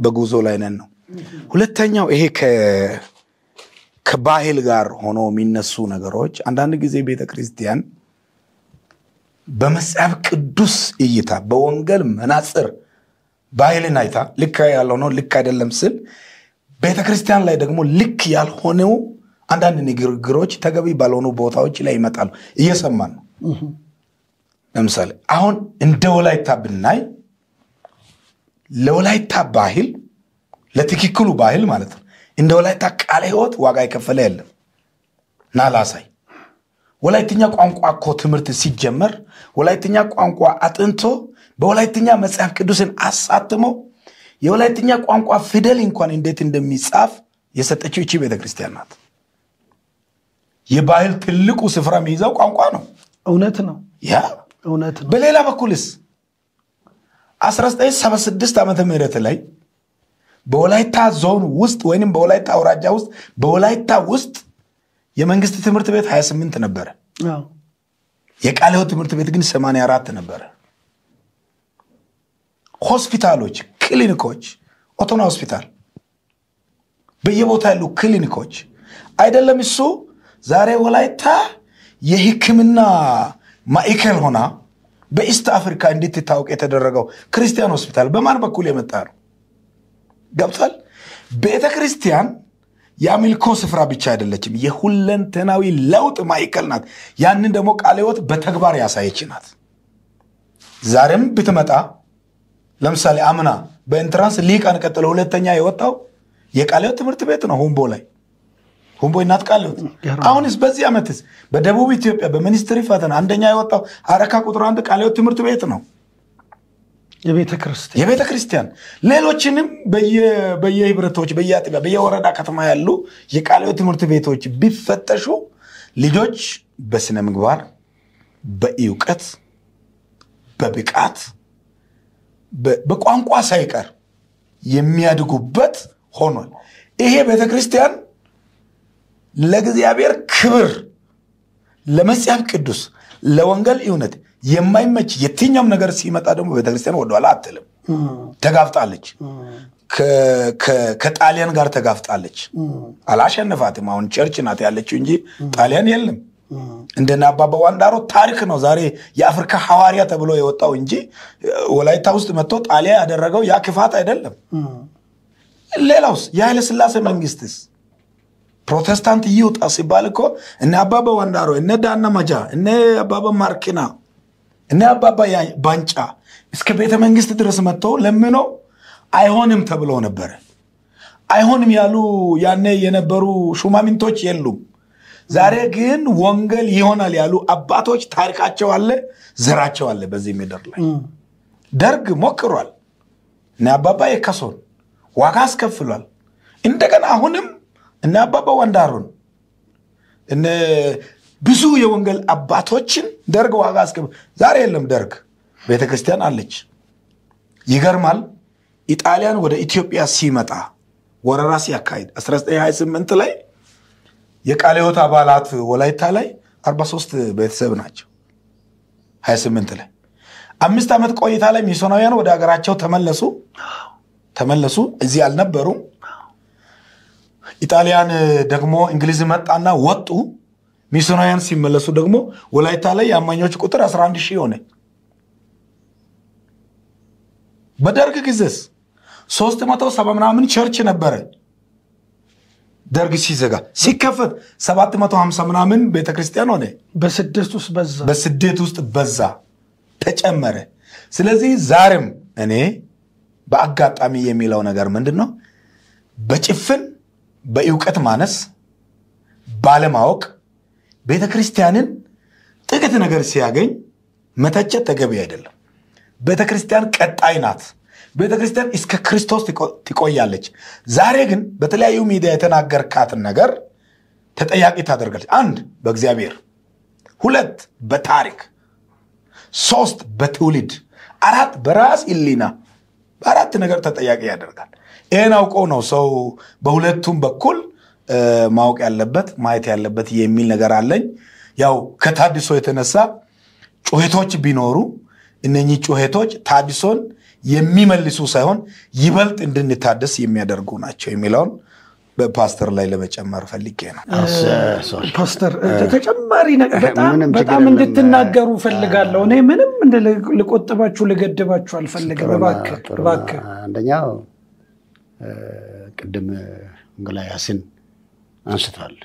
በጉዞ ላይ ነን ነው ሁለተኛው ይሄ ከባህል ጋር ሆኖ የሚነሱ ነገሮች አንዳንድ ጊዜ ቤተክርስቲያን በመጽሐፍ ቅዱስ እይታ በወንጌል መናጽር ባህልን አይታ ልክ ያለው ነው ልክ አይደለም ስል ቤተክርስቲያን ላይ ደግሞ ልክ ያልሆነው አንዳንድ ንግግሮች ተገቢ ባልሆኑ ቦታዎች ላይ ይመጣሉ እየሰማን ነው ለምሳሌ አሁን እንደ ወላይታ ብናይ ለወላይታ ባህል ለትክክሉ ባህል ማለት ነው እንደ ወላይታ ቃለ ሕይወት ዋጋ ይከፈለ የለም ናላሳይ ወላይትኛ ቋንቋ እኮ ትምህርት ሲጀመር ወላይትኛ ቋንቋ አጥንቶ በወላይትኛ መጽሐፍ ቅዱስን አሳትሞ የወላይትኛ ቋንቋ ፊደል እንኳን እንዴት እንደሚጻፍ የሰጠችው እቺ ቤተክርስቲያን ናት የባህል ትልቁ ስፍራ የሚይዘው ቋንቋ ነው እውነት ነው ያ እውነት ነው በሌላ በኩልስ 1976 ዓመተ ምህረት ላይ በወላይታ ዞን ውስጥ ወይንም በወላይታ አውራጃ ውስጥ በወላይታ ውስጥ የመንግስት ትምህርት ቤት 28 ነበር የቃለ ሕይወት ትምህርት ቤት ግን 84 ነበር ሆስፒታሎች ክሊኒኮች ኦቶና ሆስፒታል በየቦታ ያሉ ክሊኒኮች አይደለም እሱ ዛሬ ወላይታ የሕክምና ማዕከል ሆና በኢስት አፍሪካ እንድትታወቅ የተደረገው ክርስቲያን ሆስፒታል በማን በኩል የመጣ ነው ገብቷል ቤተክርስቲያን የአምልኮ ስፍራ ብቻ አይደለችም የሁለንተናዊ ለውጥ ማዕከል ናት ያንን ደግሞ ቃለ ሕይወት በተግባር ያሳየች ናት ዛሬም ብትመጣ ለምሳሌ አምና በእንትራንስ ሊቃን ቀጥሎ ሁለተኛ የወጣው የቃለ ሕይወት ትምህርት ቤት ነው ሁምቦ ላይ ሁምቦ እናት ቃለ ሕይወት አሁንስ በዚህ ዓመትስ በደቡብ ኢትዮጵያ በሚኒስትሪ ፈተና አንደኛ የወጣው አረካ ቁጥር 1 ቃለ ሕይወት ትምህርት ቤት ነው የቤተክርስቲያን ሌሎችንም በየህብረቶች በየአጥቢያ በየወረዳ ከተማ ያሉ የቃለ ሕይወት ትምህርት ቤቶች ቢፈተሹ ልጆች በስነ ምግባር በእውቀት በብቃት በቋንቋ ሳይቀር የሚያድጉበት ሆኗል ይሄ ቤተክርስቲያን ለእግዚአብሔር ክብር ለመጽሐፍ ቅዱስ ለወንጌል እውነት የማይመች የትኛውም ነገር ሲመጣ ደግሞ ቤተክርስቲያን ወደኋላ አትልም ተጋፍጣለች ከጣሊያን ጋር ተጋፍጣለች አላሸነፋትም አሁን ቸርች ናት ያለችው እንጂ ጣሊያን የለም እንደና አባባ ዋንዳሮ ታሪክ ነው ዛሬ የአፍሪካ ሐዋርያ ተብሎ የወጣው እንጂ ወላይታ ውስጥ መጥቶ ጣሊያን ያደረገው ያ ክፋት አይደለም ሌላውስ የኃይለ ሥላሴ መንግስትስ ፕሮቴስታንት ይውጣ ሲባል እኮ እነ አባባ ዋንዳሮ እነ ዳና ማጃ እነ አባባ ማርኪና እነ አባባ ባንጫ እስከ ቤተ መንግስት ድረስ መጥተው ለምነው አይሆንም ተብሎ ነበር አይሆንም ያሉ ያኔ የነበሩ ሹማምንቶች የሉም ዛሬ ግን ወንጌል ይሆናል ያሉ አባቶች ታሪካቸው አለ ዘራቸው አለ በዚህ ምድር ላይ ደርግ ሞክሯል እነ አባባ የካሶን ዋጋ አስከፍሏል እንደገና አሁንም እነ አባባ ዋንዳሮን እነ ብዙ የወንጌል አባቶችን ደርግ ዋጋ አስከፍሏል ዛሬ የለም ደርግ ቤተክርስቲያን አለች ይገርማል ኢጣሊያን ወደ ኢትዮጵያ ሲመጣ ወረራ ሲያካሂድ 1928 ላይ የቃለ ሕይወት አባላት ወላይታ ላይ 43 ቤተሰብ ናቸው 28 ላይ 5 ዓመት ቆይታ ላይ ሚስዮናውያን ወደ ሀገራቸው ተመለሱ እዚህ አልነበሩም ኢጣሊያን ደግሞ እንግሊዝ መጣና ወጡ። ሚስዮናውያን ሲመለሱ ደግሞ ወላይታ ላይ የአማኞች ቁጥር 11,000 ሆነ። በደርግ ጊዜስ 370 ምናምን ቸርች ነበረ። ደርግ ሲዘጋ ሲከፈት 750 ምናምን ቤተክርስቲያን ሆነ። በስደት ውስጥ በዛ ተጨመረ። ስለዚህ ዛሬም እኔ በአጋጣሚ የሚለው ነገር ምንድነው? በጭፍን በእውቀት ማነስ ባለማወቅ ቤተክርስቲያንን ጥቂት ነገር ሲያገኝ መተቸት ተገቢ አይደለም። ቤተክርስቲያን ቀጣይ ናት። ቤተክርስቲያን እስከ ክርስቶስ ትቆያለች። ዛሬ ግን በተለያዩ ሚዲያ የተናገርካትን ነገር ተጠያቂ ታደርጋለች። 1 በእግዚአብሔር፣ 2 በታሪክ፣ 3 በትውልድ፣ 4 በራስ ሕሊና፣ በአራት ነገር ተጠያቂ ያደርጋል። ይሄን አውቆ ነው ሰው በሁለቱም በኩል ማወቅ ያለበት ማየት ያለበት የሚል ነገር አለኝ። ያው ከታድሶ የተነሳ ጩኸቶች ቢኖሩ እነኚህ ጩኸቶች ታድሶን የሚመልሱ ሳይሆን ይበልጥ እንድንታደስ የሚያደርጉ ናቸው የሚለውን በፓስተር ላይ ለመጨመር ፈልጌ ነው። ፓስተር ተጨማሪ ነገር በጣም እንድትናገሩ ፈልጋለሁ። እኔ ምንም ልቆጥባችሁ ልገድባችሁ አልፈልግም። እባክህ አንደኛው ቅድም እንግላ ያስን አንስቷል።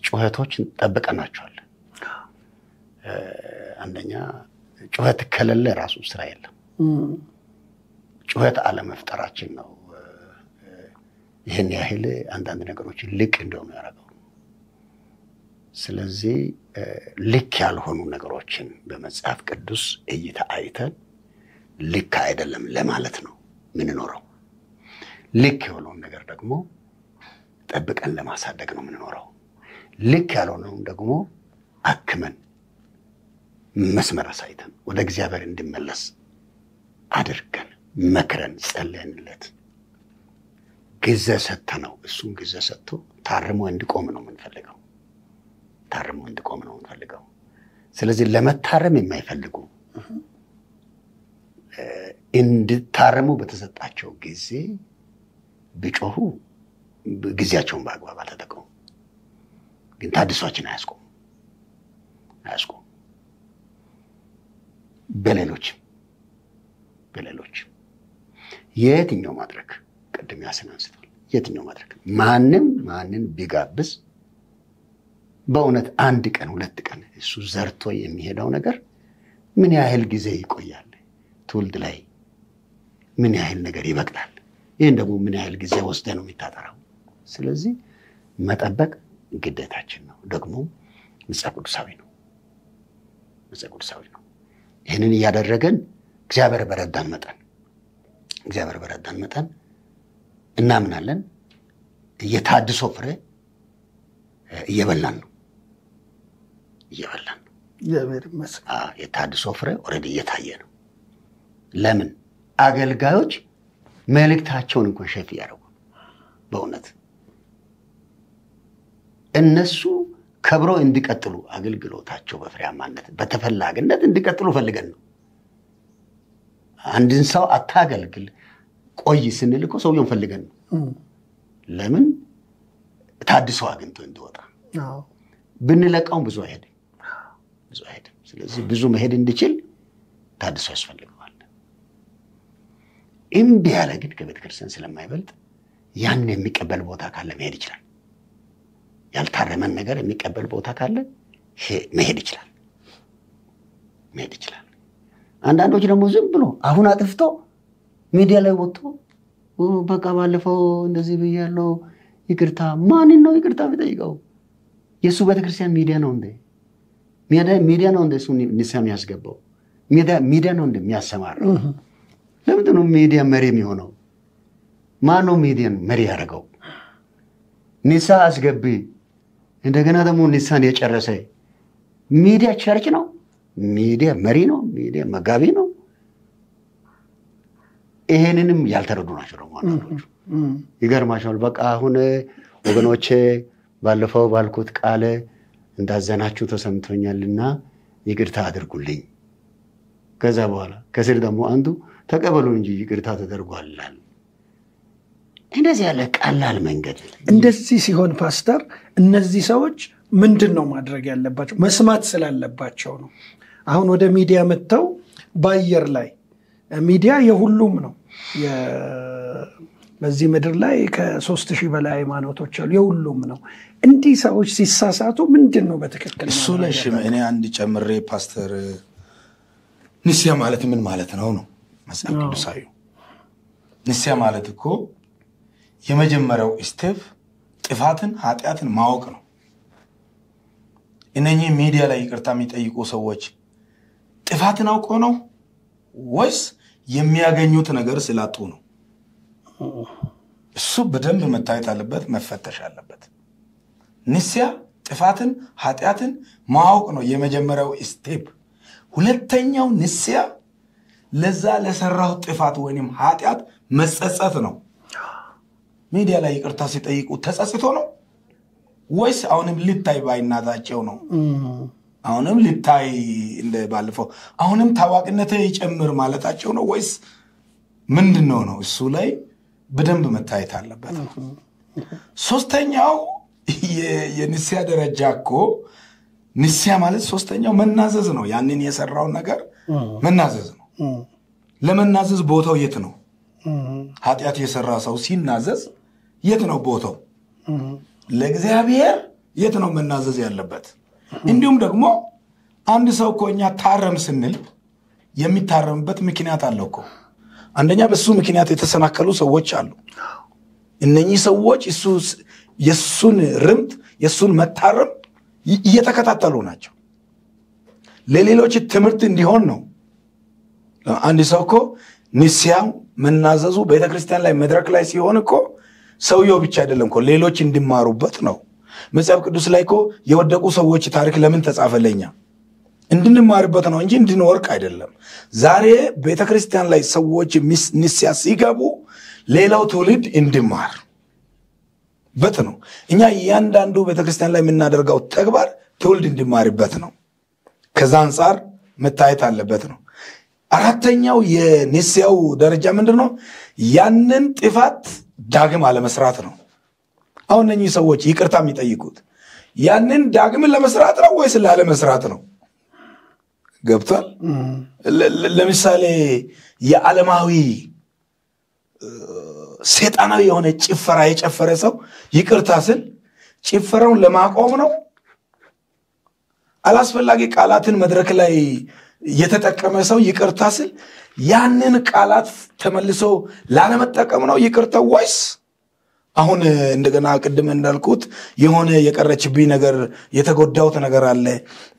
ጩኸቶችን ጠብቀናቸዋል። አንደኛ ጩኸት ከሌለ ራሱ ስራ የለም። ጩኸት አለመፍጠራችን ነው ይሄን ያህል አንዳንድ ነገሮች ልክ እንደሆነ ያደረገው። ስለዚህ ልክ ያልሆኑ ነገሮችን በመጽሐፍ ቅዱስ እይታ አይተን ልክ አይደለም ለማለት ነው ምንኖረው። ልክ የሆነውን ነገር ደግሞ ጠብቀን ለማሳደግ ነው ምንኖረው። ልክ ያልሆነውን ደግሞ አክመን መስመር አሳይተን ወደ እግዚአብሔር እንዲመለስ አድርገን መክረን ጸልየንለት ጊዜ ሰጥተነው እሱን ጊዜ ሰጥቶ ታርሞ እንዲቆም ነው የምንፈልገው። ታርሞ እንዲቆም ነው የምንፈልገው። ስለዚህ ለመታረም የማይፈልጉ እንድታረሙ በተሰጣቸው ጊዜ ቢጮሁ ጊዜያቸውን በአግባብ አልተጠቀሙ። ግን ታድሷችን አያስቆም በሌሎች የትኛው ማድረግ ቅድም ያስን አንስቷል። የትኛው ማድረግ ማንን ቢጋብዝ በእውነት 1 ቀን 2 ቀን እሱ ዘርቶ የሚሄደው ነገር ምን ያህል ጊዜ ይቆያል? ትውልድ ላይ ምን ያህል ነገር ይበቅላል? ይሄን ደግሞ ምን ያህል ጊዜ ወስደ ነው የሚታጠራው? ስለዚህ መጠበቅ ግዴታችን ነው። ደግሞ መጽሐፍ ቅዱሳዊ ነው። ይሄንን ያደረገን እግዚአብሔር በረዳን መጠን እናምናለን። የታድሶ ፍሬ እየበላን ነው። የታድሶ ፍሬ ኦሬዲ እየታየ ነው። ለምን አገልጋዮች መልእክታቸውን እንኳን ሸፍ ያደርጉ በእውነት እነሱ ከብሮ እንዲቀጥሉ አገልግሎታቸው በፍሬያማነት በተፈላጊነት እንዲቀጥሉ ፈልገን ነው። አንድን ሰው አታገልግል ቆይ ስንል እኮ ሰውየውን ፈልገን ነው። ለምን ታድሶ አግኝቶ እንዲወጣ ብንለቀው ብዙ አይሄድም። ስለዚህ ብዙ መሄድ እንዲችል ታድሶ ያስፈልገዋል። እምቢ ያለ ግን ከቤተ ክርስቲያን ስለማይበልጥ ያን የሚቀበል ቦታ ካለ መሄድ ይችላል። ያልታረመን ነገር የሚቀበል ቦታ ካለ መሄድ ይችላል። አንዳንዶች ደግሞ ዝም ብሎ አሁን አጥፍቶ ሚዲያ ላይ ወጥቶ በቃ ባለፈው እንደዚህ ብያለሁ ይቅርታ። ማንን ነው ይቅርታ የሚጠይቀው? የሱ ቤተክርስቲያን ሚዲያ ነው እንዴ? ሚዲያ ነው እንደ እሱ ንስሐ የሚያስገባው? ሚዲያ ነው እንደሚያሰማራው? ለምንድን ነው ሚዲያ መሪ የሚሆነው? ማን ነው ሚዲያን መሪ ያደረገው? ንስሐ አስገቢ እንደገና ደግሞ ንስሐን የጨረሰ ሚዲያ ቸርች ነው? ሚዲያ መሪ ነው? ሚዲያ መጋቢ ነው? ይሄንንም ያልተረዱ ናቸው ደግሞ አንዳንዶቹ። ይገርማቸዋል። በቃ አሁን ወገኖቼ ባለፈው ባልኩት ቃል እንዳዘናችሁ ተሰምቶኛልና ይቅርታ አድርጉልኝ። ከዛ በኋላ ከስር ደግሞ አንዱ ተቀበሉ እንጂ ይቅርታ ተደርጓል። እንደዚህ ያለ ቀላል መንገድ እንደዚህ ሲሆን ፓስተር እነዚህ ሰዎች ምንድነው ማድረግ ያለባቸው? መስማት ስላለባቸው ነው። አሁን ወደ ሚዲያ መጥተው ባየር ላይ ሚዲያ የሁሉም ነው። በዚህ ምድር ላይ ከ3000 በላይ ሃይማኖቶች አሉ፣ የሁሉም ነው። እንዲህ ሰዎች ሲሳሳቱ ምንድነው በትክክል እሱ ላይ እኔ አንድ ጨምሬ ፓስተር ንስያ ማለት ምን ማለት ነው መጽሐፍ ቅዱሳዊ ንስያ ማለት እኮ የመጀመሪያው ስቴፕ ጥፋትን ኃጢአትን ማወቅ ነው። እነኚህ ሚዲያ ላይ ይቅርታ የሚጠይቁ ሰዎች ጥፋትን አውቀው ነው ወይስ የሚያገኙት ነገር ስላጡ ነው? እሱ በደንብ መታየት አለበት፣ መፈተሽ አለበት። ንስያ ጥፋትን ኃጢአትን ማወቅ ነው የመጀመሪያው ስቴፕ። ሁለተኛው ንስያ ለዛ ለሰራው ጥፋት ወይንም ኃጢአት መጸጸት ነው። ሚዲያ ላይ ይቅርታ ሲጠይቁ ተጸጽቶ ነው ወይስ አሁንም ልታይ ባይናታቸው ነው? አሁንም ልታይ እንደ ባለፈው አሁንም ታዋቂነት ይጨምር ማለታቸው ነው ወይስ ምንድነው ነው? እሱ ላይ በደንብ መታየት አለበት። ሶስተኛው የንስያ ደረጃ እኮ ንስያ ማለት ሶስተኛው መናዘዝ ነው። ያንን የሰራው ነገር መናዘዝ ነው። ለመናዘዝ ቦታው የት ነው? ኃጢአት የሰራ ሰው ሲናዘዝ የት ነው ቦታው? ለእግዚአብሔር የት ነው መናዘዝ ያለበት? እንዲሁም ደግሞ አንድ ሰው እኮ እኛ ታረም ስንል የሚታረምበት ምክንያት አለው እኮ። አንደኛ በሱ ምክንያት የተሰናከሉ ሰዎች አሉ። እነኚህ ሰዎች የሱን ርምት የሱን መታረም እየተከታተሉ ናቸው። ለሌሎች ትምህርት እንዲሆን ነው። አንድ ሰው እኮ ንስያው መናዘዙ ቤተክርስቲያን ላይ መድረክ ላይ ሲሆን እኮ ሰውየው ብቻ አይደለም እኮ ሌሎች እንዲማሩበት ነው። መጽሐፍ ቅዱስ ላይ እኮ የወደቁ ሰዎች ታሪክ ለምን ተጻፈለኛ? እንድንማርበት ነው እንጂ እንድንወርቅ አይደለም። ዛሬ ቤተክርስቲያን ላይ ሰዎች ንስያ ሲገቡ ሌላው ትውልድ እንዲማርበት ነው። እኛ እያንዳንዱ ቤተክርስቲያን ላይ የምናደርገው ተግባር ትውልድ እንዲማርበት ነው። ከዛ አንጻር መታየት አለበት ነው። አራተኛው የንስያው ደረጃ ምንድነው? ያንን ጥፋት ዳግም አለመስራት ነው። አሁን እነኚህ ሰዎች ይቅርታ የሚጠይቁት ያንን ዳግም ለመስራት ነው ወይስ ላለመስራት ነው? ገብቷል? ለምሳሌ የዓለማዊ ሰይጣናዊ የሆነ ጭፈራ የጨፈረ ሰው ይቅርታ ስል ጭፈራውን ለማቆም ነው? አላስፈላጊ ቃላትን መድረክ ላይ የተጠቀመ ሰው ይቅርታ ስል ያንን ቃላት ተመልሶ ላለመጠቀም ነው ይቅርታው? ወይስ አሁን እንደገና ቅድም እንዳልኩት የሆነ የቀረችብኝ ነገር የተጎዳውት ነገር አለ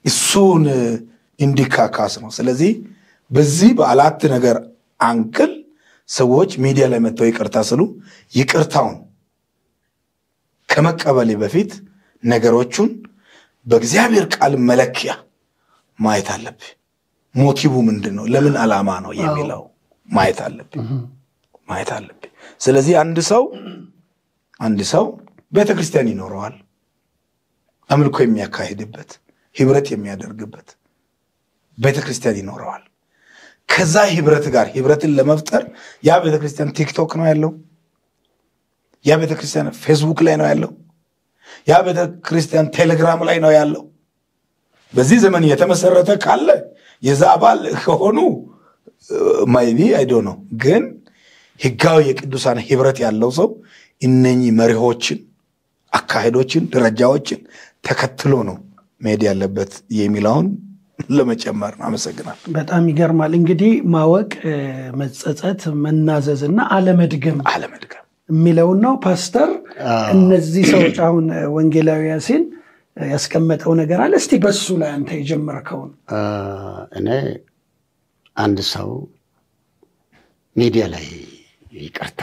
እሱን እንዲካካስ ነው? ስለዚህ በዚህ በአራት ነገር አንክል ሰዎች ሚዲያ ላይ መጥተው ይቅርታ ስሉ ይቅርታውን ከመቀበል በፊት ነገሮቹን በእግዚአብሔር ቃል መለኪያ ማየት አለብህ። ሞቲቡ ምንድነው? ለምን ዓላማ ነው የሚለው ማየት አለብህ። ስለዚህ አንድ ሰው ቤተክርስቲያን ይኖረዋል፣ አምልኮ የሚያካሂድበት ህብረት የሚያደርግበት ቤተክርስቲያን ይኖረዋል። ከዛ ህብረትን ለመፍጠር ያ ቤተክርስቲያን ቲክቶክ ነው ያለው፣ ያ ቤተክርስቲያን ፌስቡክ ላይ ነው ያለው፣ ያ ቤተክርስቲያን ቴሌግራም ላይ ነው ያለው። በዚህ ዘመን የተመሰረተ ካለ የዛ አባል ከሆኑ ማይቢ አይዶ ነው። ግን ህጋዊ የቅዱሳን ህብረት ያለው ሰው እነኚህ መሪሆችን፣ አካሄዶችን፣ ደረጃዎችን ተከትሎ ነው መሄድ ያለበት የሚለውን ለመጨመር ነው። አመሰግናለሁ። በጣም ይገርማል። እንግዲህ ማወቅ፣ መጸጸት፣ መናዘዝና አለመድገም የሚለው ነው ፓስተር። እነዚህ ሰዎች አሁን ወንጌላዊ ያሲን ያስቀመጠው ነገር አለ። እስቲ በሱ ላይ አንተ የጀመርከውን። እኔ አንድ ሰው ሚዲያ ላይ ይቅርታ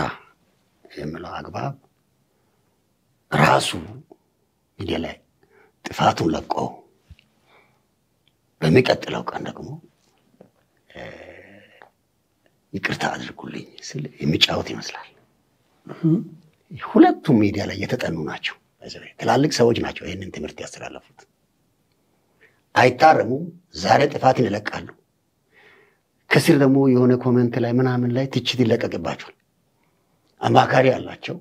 የሚለው አግባብ ራሱ ሚዲያ ላይ ጥፋቱን ለቆ በሚቀጥለው ቀን ደግሞ ይቅርታ አድርጉልኝ ስል የሚጫወት ይመስላል። ሁለቱም ሚዲያ ላይ የተጠኑ ናቸው። ትላልቅ ሰዎች ናቸው ይህንን ትምህርት ያስተላለፉት። አይታረሙም። ዛሬ ጥፋትን ይለቃሉ። ከስር ደግሞ የሆነ ኮሜንት ላይ ምናምን ላይ ትችት ይለቀቅባቸዋል። አማካሪ አላቸው።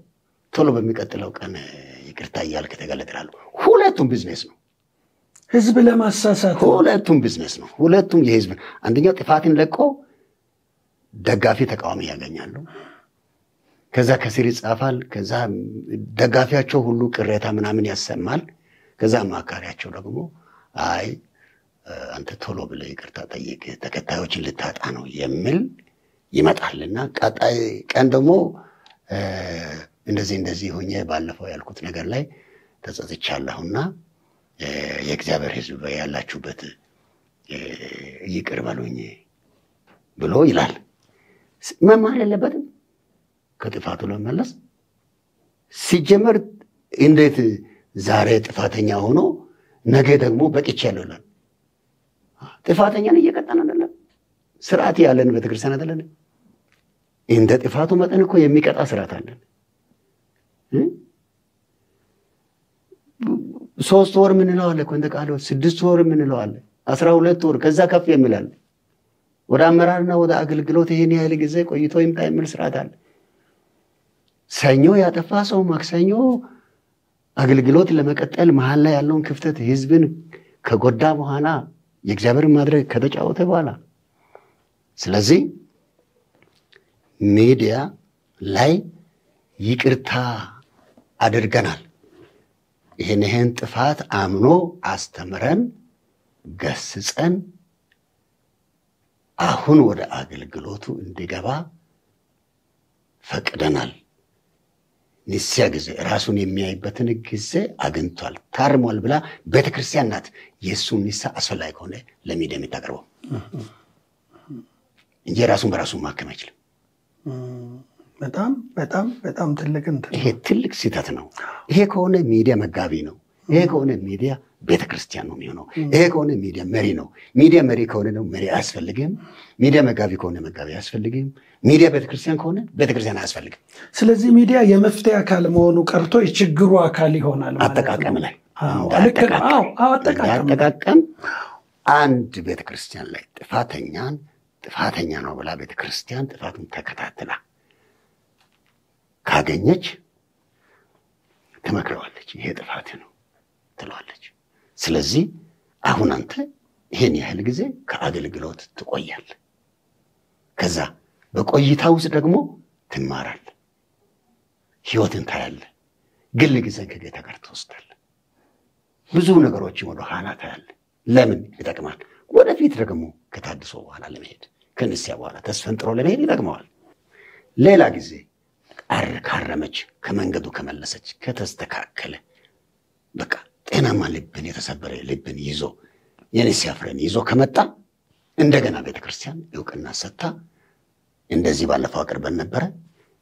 ቶሎ በሚቀጥለው ቀን ይቅርታ እያልክ ተገለጥላሉ። ሁለቱም ቢዝነስ ነው። ህዝብ ለማሳሳት ሁለቱም ቢዝነስ ነው። ሁለቱም የህዝብ አንደኛው ጥፋትን ለቆ ደጋፊ ተቃዋሚ ያገኛሉ። ከዛ ከስር ይጻፋል። ከዛ ደጋፊያቸው ሁሉ ቅሬታ ምናምን ያሰማል። ከዛ አማካሪያቸው ደግሞ አይ አንተ ቶሎ ብለህ ይቅርታ ጠይቅ፣ ተከታዮችን ልታጣ ነው የሚል ይመጣልና ቀጣይ ቀን ደግሞ እንደዚህ ሆኜ ባለፈው ያልኩት ነገር ላይ ተጸጽቻለሁና የእግዚአብሔር ህዝብ ያላችሁበት ይቅር በሉኝ ብሎ ይላል። መማር የለበትም ከጥፋቱ ለመመለስ። ሲጀመር እንዴት ዛሬ ጥፋተኛ ሆኖ ነገ ደግሞ በቅቻለሁ ይላል? ጥፋተኛን እየቀጣን አይደለም? ስርዓት ያለን ቤተክርስቲያን አይደለን? እንደ ጥፋቱ መጠን እኮ የሚቀጣ ስርዓት አለን። 3 ወር ምንለው አለ እኮ እንደ ቃሉ 6 ወር ምንለው አለ 12 ወር ከዛ ከፍ የሚላል ወደ አመራርና ወደ አገልግሎት ይሄን ያህል ጊዜ ቆይቶ ይምጣ የሚል ስርዓት አለ። ሰኞ ያጠፋ ሰው ማክሰኞ አገልግሎት ለመቀጠል መሃል ላይ ያለውን ክፍተት ህዝብን ከጎዳ በኋላ የእግዚአብሔር ማድረግ ከተጫወተ በኋላ ስለዚህ ሚዲያ ላይ ይቅርታ አድርገናል። ይሄን ጥፋት አምኖ አስተምረን ገስጸን አሁን ወደ አገልግሎቱ እንዲገባ ፈቅደናል። ንስያ ጊዜ ራሱን የሚያይበትን ጊዜ አግኝቷል፣ ታርሟል ብላ ቤተክርስቲያን ናት የእሱን ንስሐ አስፈላጊ ከሆነ ለሚዲያ የምታቀርበው እንጂ ራሱን በራሱ ማከም አይችልም። በጣም በጣም በጣም ትልቅ እንትን ይሄ ትልቅ ስህተት ነው። ይሄ ከሆነ ሚዲያ መጋቢ ነው። ይሄ ከሆነ ሚዲያ ቤተክርስቲያን ነው የሚሆነው። ይሄ ከሆነ ሚዲያ መሪ ነው። ሚዲያ መሪ ከሆነ ነው መሪ አያስፈልግም። ሚዲያ መጋቢ ከሆነ መጋቢ አያስፈልግም። ሚዲያ ቤተክርስቲያን ከሆነ ቤተክርስቲያን አያስፈልግም። ስለዚህ ሚዲያ የመፍትሄ አካል መሆኑ ቀርቶ የችግሩ አካል ይሆናል ማለት ነው። አጠቃቀም ላይ አጠቃቀም አንድ ቤተክርስቲያን ላይ ጥፋተኛ ነው ብላ ቤተክርስቲያን ጥፋቱን ተከታትላ ካገኘች ትመክረዋለች። ይሄ ጥፋት ነው ትለዋለች። ስለዚህ አሁን አንተ ይሄን ያህል ጊዜ ከአገልግሎት ትቆያለህ። ከዛ በቆይታ ውስጥ ደግሞ ትማራለህ፣ ህይወትን ታያለህ፣ ግል ጊዜን ከጌታ ጋር ትወስዳለህ፣ ብዙ ነገሮችን ወደ ኋላ ታያለህ። ለምን ይጠቅማል? ወደፊት ደግሞ ከታድሶ በኋላ ለመሄድ ከንስያ በኋላ ተስፈንጥሮ ለመሄድ ይጠቅመዋል። ሌላ ጊዜ ካረመች፣ ከመንገዱ ከመለሰች፣ ከተስተካከለ በቃ ጤናማ ልብን የተሰበረ ልብን ይዞ የንስያ ፍሬን ይዞ ከመጣ እንደገና ቤተክርስቲያን እውቅና ሰጥታ እንደዚህ ባለፈው አቅርበን ነበረ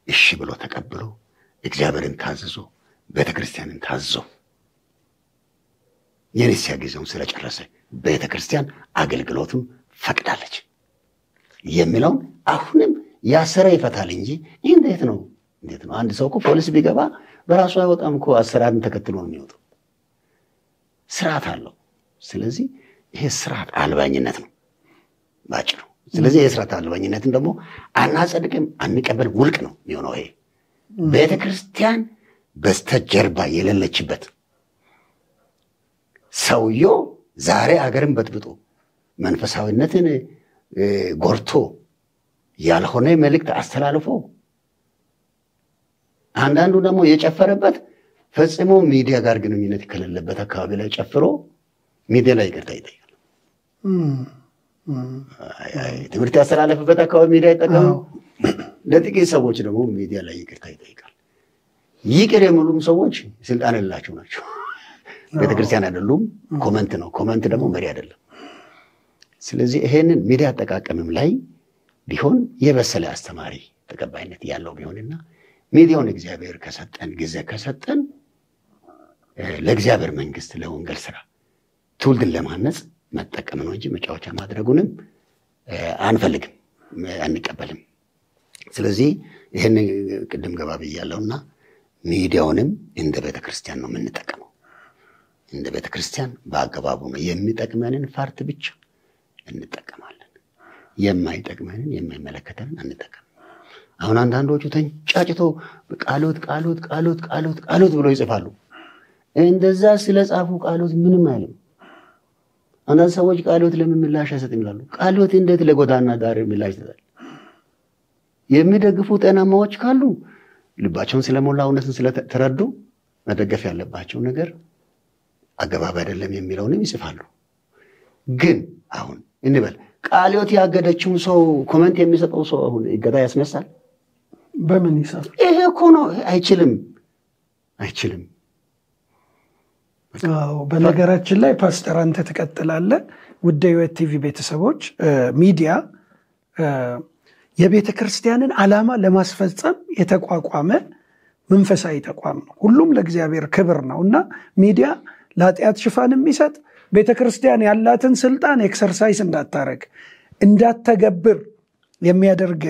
እሺ ብሎ ተቀብሎ እግዚአብሔርን ታዝዞ ቤተክርስቲያንን ታዝዞ የንስያ ጊዜውን ስለጨረሰ ቤተክርስቲያን አገልግሎቱን ፈቅዳለች የሚለውን አሁንም ያሰረ ይፈታል እንጂ እንዴት ነው? አንድ ሰው እኮ ፖሊስ ቢገባ በራሱ አይወጣም እኮ አሰራርን ተከትሎ ነው የሚወጣው። ስርዓት አለው። ስለዚህ ይሄ ስርዓት አልባኝነት ነው ባጭሩ። ስለዚህ የስርዓት አልባኝነትን ደግሞ አናጸድቅም፣ አንቀበል፣ ውልቅ ነው የሚሆነው። ይሄ ቤተክርስቲያን በስተጀርባ የሌለችበት ሰውየው ዛሬ አገርን በጥብጦ መንፈሳዊነትን ጎርቶ ያልሆነ መልእክት አስተላልፎ አንዳንዱ ደግሞ የጨፈረበት ፈጽሞ ሚዲያ ጋር ግንኙነት ከሌለበት አካባቢ ላይ ጨፍሮ ሚዲያ ላይ ይቅርታ ይጠይቃል። ትምህርት ያስተላለፈበት አካባቢ ሚዲያ ይጠቀሙ፣ ለጥቂት ሰዎች ደግሞ ሚዲያ ላይ ይቅርታ ይጠይቃል። ይቅር የሚሉም ሰዎች ስልጣን የሌላቸው ናቸው። ቤተክርስቲያን አይደሉም፣ ኮመንት ነው። ኮመንት ደግሞ መሪ አይደለም። ስለዚህ ይሄንን ሚዲያ አጠቃቀምም ላይ ቢሆን የበሰለ አስተማሪ ተቀባይነት ያለው ቢሆንና ሚዲያውን እግዚአብሔር ከሰጠን ጊዜ ከሰጠን ለእግዚአብሔር መንግስት ለወንጌል ስራ ትውልድን ለማነጽ መጠቀም ነው እንጂ መጫወቻ ማድረጉንም አንፈልግም፣ አንቀበልም። ስለዚህ ይሄን ቅድም ገባ ብያለሁና ሚዲያውንም እንደ ቤተክርስቲያን ነው የምንጠቀመው። እንደ ቤተክርስቲያን በአገባቡ ነው የሚጠቅመንን ፓርት ብቻ እንጠቀማለን። የማይጠቅመንን የማይመለከተንን አንጠቀም። አሁን አንዳንዶቹ ተንጫጭተው ቃሎት ብሎ ይጽፋሉ። እንደዛ ስለጻፉ ቃሎት ምንም አይልም። አንዳንድ ሰዎች ቃሎት ለምን ምላሽ አይሰጥም ይላሉ። ቃሎት እንዴት ለጎዳና ዳር ምላሽ ይሰጣል? የሚደግፉ ጤናማዎች ካሉ ልባቸውን ስለሞላ እውነትን ስለተረዱ መደገፍ ያለባቸው ነገር አገባብ አይደለም የሚለውንም ይጽፋሉ። ግን አሁን እንበል ቃሎት ያገደችው ሰው ኮሜንት የሚሰጠው ሰው አሁን ይገዳ ያስነሳል? በምን ይሰራል? ይሄ እኮ ነው። አይችልም። በነገራችን ላይ ፓስተር አንተ ትቀጥላለህ። ውድ የሕይወት ቲቪ ቤተሰቦች ሚዲያ የቤተ ክርስቲያንን ዓላማ ለማስፈጸም የተቋቋመ መንፈሳዊ ተቋም ነው። ሁሉም ለእግዚአብሔር ክብር ነውና ሚዲያ ለኃጢአት ሽፋን የሚሰጥ ቤተ ክርስቲያን ያላትን ስልጣን ኤክሰርሳይዝ እንዳትተገብር የሚያደርግ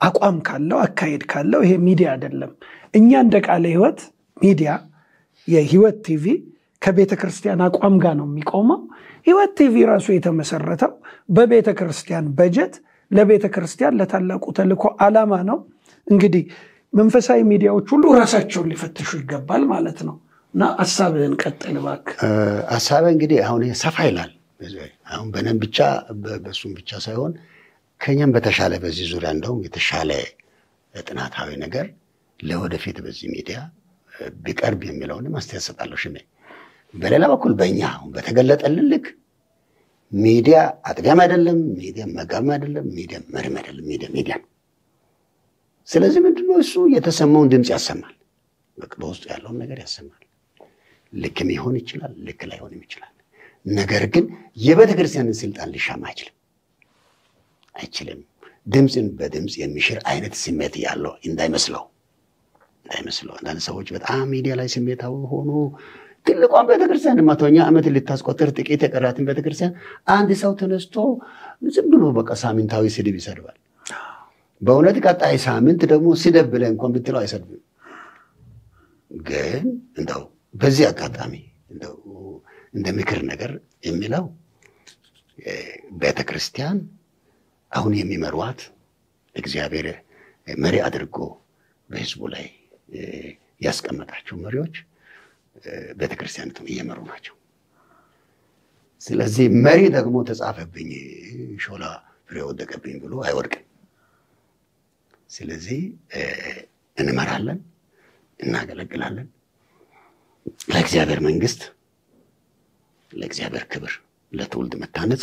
አቋም ካለው አካሄድ ካለው ይሄ ሚዲያ አይደለም። እኛ እንደ ቃለ ሕይወት ሚዲያ የሕይወት ቲቪ ከቤተ ክርስቲያን አቋም ጋር ነው የሚቆመው። ሕይወት ቲቪ ራሱ የተመሰረተው በቤተ ክርስቲያን በጀት ለቤተ ክርስቲያን ለታላቁ ተልእኮ ዓላማ ነው። እንግዲህ መንፈሳዊ ሚዲያዎች ሁሉ ራሳቸውን ሊፈትሹ ይገባል ማለት ነው። እና ሐሳብህን ቀጥል እባክህ። ሐሳብህ እንግዲህ አሁን ሰፋ ይላል። አሁን በነን ብቻ በሱም ብቻ ሳይሆን ከኛም በተሻለ በዚህ ዙሪያ እንደውም የተሻለ ጥናታዊ ነገር ለወደፊት በዚህ ሚዲያ ቢቀርብ የሚለውንም አስተያየት ሰጣለሁ። ሽሜ በሌላ በኩል በእኛ አሁን በተገለጠልን ልክ ሚዲያ አጥቢያም አይደለም፣ ሚዲያ መጋቢም አይደለም፣ ሚዲያ መሪም አይደለም። ሚዲያ ነው። ስለዚህ ምንድነው እሱ የተሰማውን ድምፅ ያሰማል። በውስጡ ያለውን ነገር ያሰማል። ልክም ይሆን ይችላል፣ ልክ ላይሆንም ይችላል። ነገር ግን የቤተ ክርስቲያንን ስልጣን ሊሻማ አይችልም። ድምፅን በድምፅ የሚሽር አይነት ስሜት ያለው እንዳይመስለው። አንዳንድ ሰዎች በጣም ሚዲያ ላይ ስሜታዊ ሆኑ። ትልቋን ቤተክርስቲያን 100ኛ ዓመት ልታስቆጥር ጥቂት የቀራትን ቤተክርስቲያን አንድ ሰው ተነስቶ ዝም ብሎ በቃ ሳምንታዊ ስድብ ይሰድባል። በእውነት ቀጣይ ሳምንት ደግሞ ስደብ ብለህ እንኳን ብትለው አይሰድብም። ግን እንደው በዚህ አጋጣሚ እንደው እንደ ምክር ነገር የሚለው ቤተክርስቲያን አሁን የሚመሯት እግዚአብሔር መሪ አድርጎ በሕዝቡ ላይ ያስቀመጣቸው መሪዎች ቤተክርስቲያኒቱን እየመሩ ናቸው። ስለዚህ መሪ ደግሞ ተጻፈብኝ ሾላ ፍሬ ወደቀብኝ ብሎ አይወድቅም። ስለዚህ እንመራለን፣ እናገለግላለን ለእግዚአብሔር መንግስት፣ ለእግዚአብሔር ክብር፣ ለትውልድ መታነጽ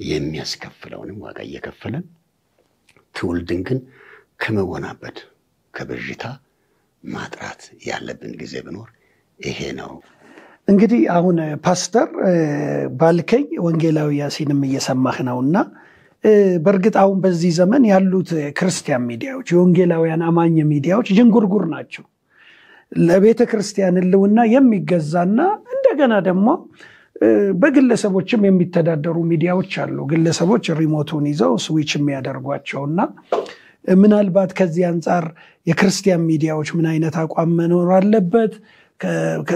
የሚያስከፍለውንም ዋጋ እየከፈለን ትውልድን ግን ከመወናበድ ከብዥታ ማጥራት ያለብን ጊዜ ቢኖር ይሄ ነው። እንግዲህ አሁን ፓስተር ባልከኝ ወንጌላዊ ያሲንም እየሰማህ ነውና በእርግጥ አሁን በዚህ ዘመን ያሉት ክርስቲያን ሚዲያዎች የወንጌላውያን አማኝ ሚዲያዎች ጅንጉርጉር ናቸው። ለቤተ ክርስቲያን ሕልውና የሚገዛና እንደገና ደግሞ በግለሰቦችም የሚተዳደሩ ሚዲያዎች አሉ። ግለሰቦች ሪሞቱን ይዘው ስዊች የሚያደርጓቸውና ምናልባት ከዚህ አንፃር የክርስቲያን ሚዲያዎች ምን አይነት አቋም መኖር አለበት፣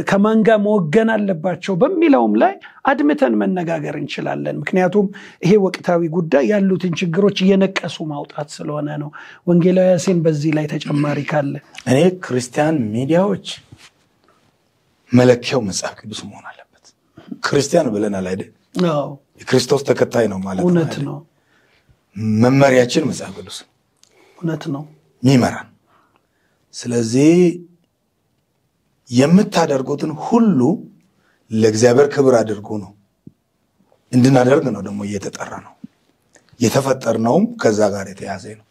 ከማን ጋር መወገን አለባቸው በሚለውም ላይ አድምተን መነጋገር እንችላለን። ምክንያቱም ይሄ ወቅታዊ ጉዳይ ያሉትን ችግሮች እየነቀሱ ማውጣት ስለሆነ ነው። ወንጌላዊ ያሲን በዚህ ላይ ተጨማሪ ካለ። እኔ ክርስቲያን ሚዲያዎች መለኪያው መጽሐፍ ቅዱስ መሆን አለበት። ክርስቲያን ብለናል አይደል? አዎ፣ የክርስቶስ ተከታይ ነው ማለት ነው። እውነት ነው። መመሪያችን መጽሐፍ ቅዱስ እውነት ነው ሚመራን። ስለዚህ የምታደርጉትን ሁሉ ለእግዚአብሔር ክብር አድርጉ ነው እንድናደርግ ነው ደግሞ እየተጠራ ነው። የተፈጠርነውም ከዛ ጋር የተያዘ ነው።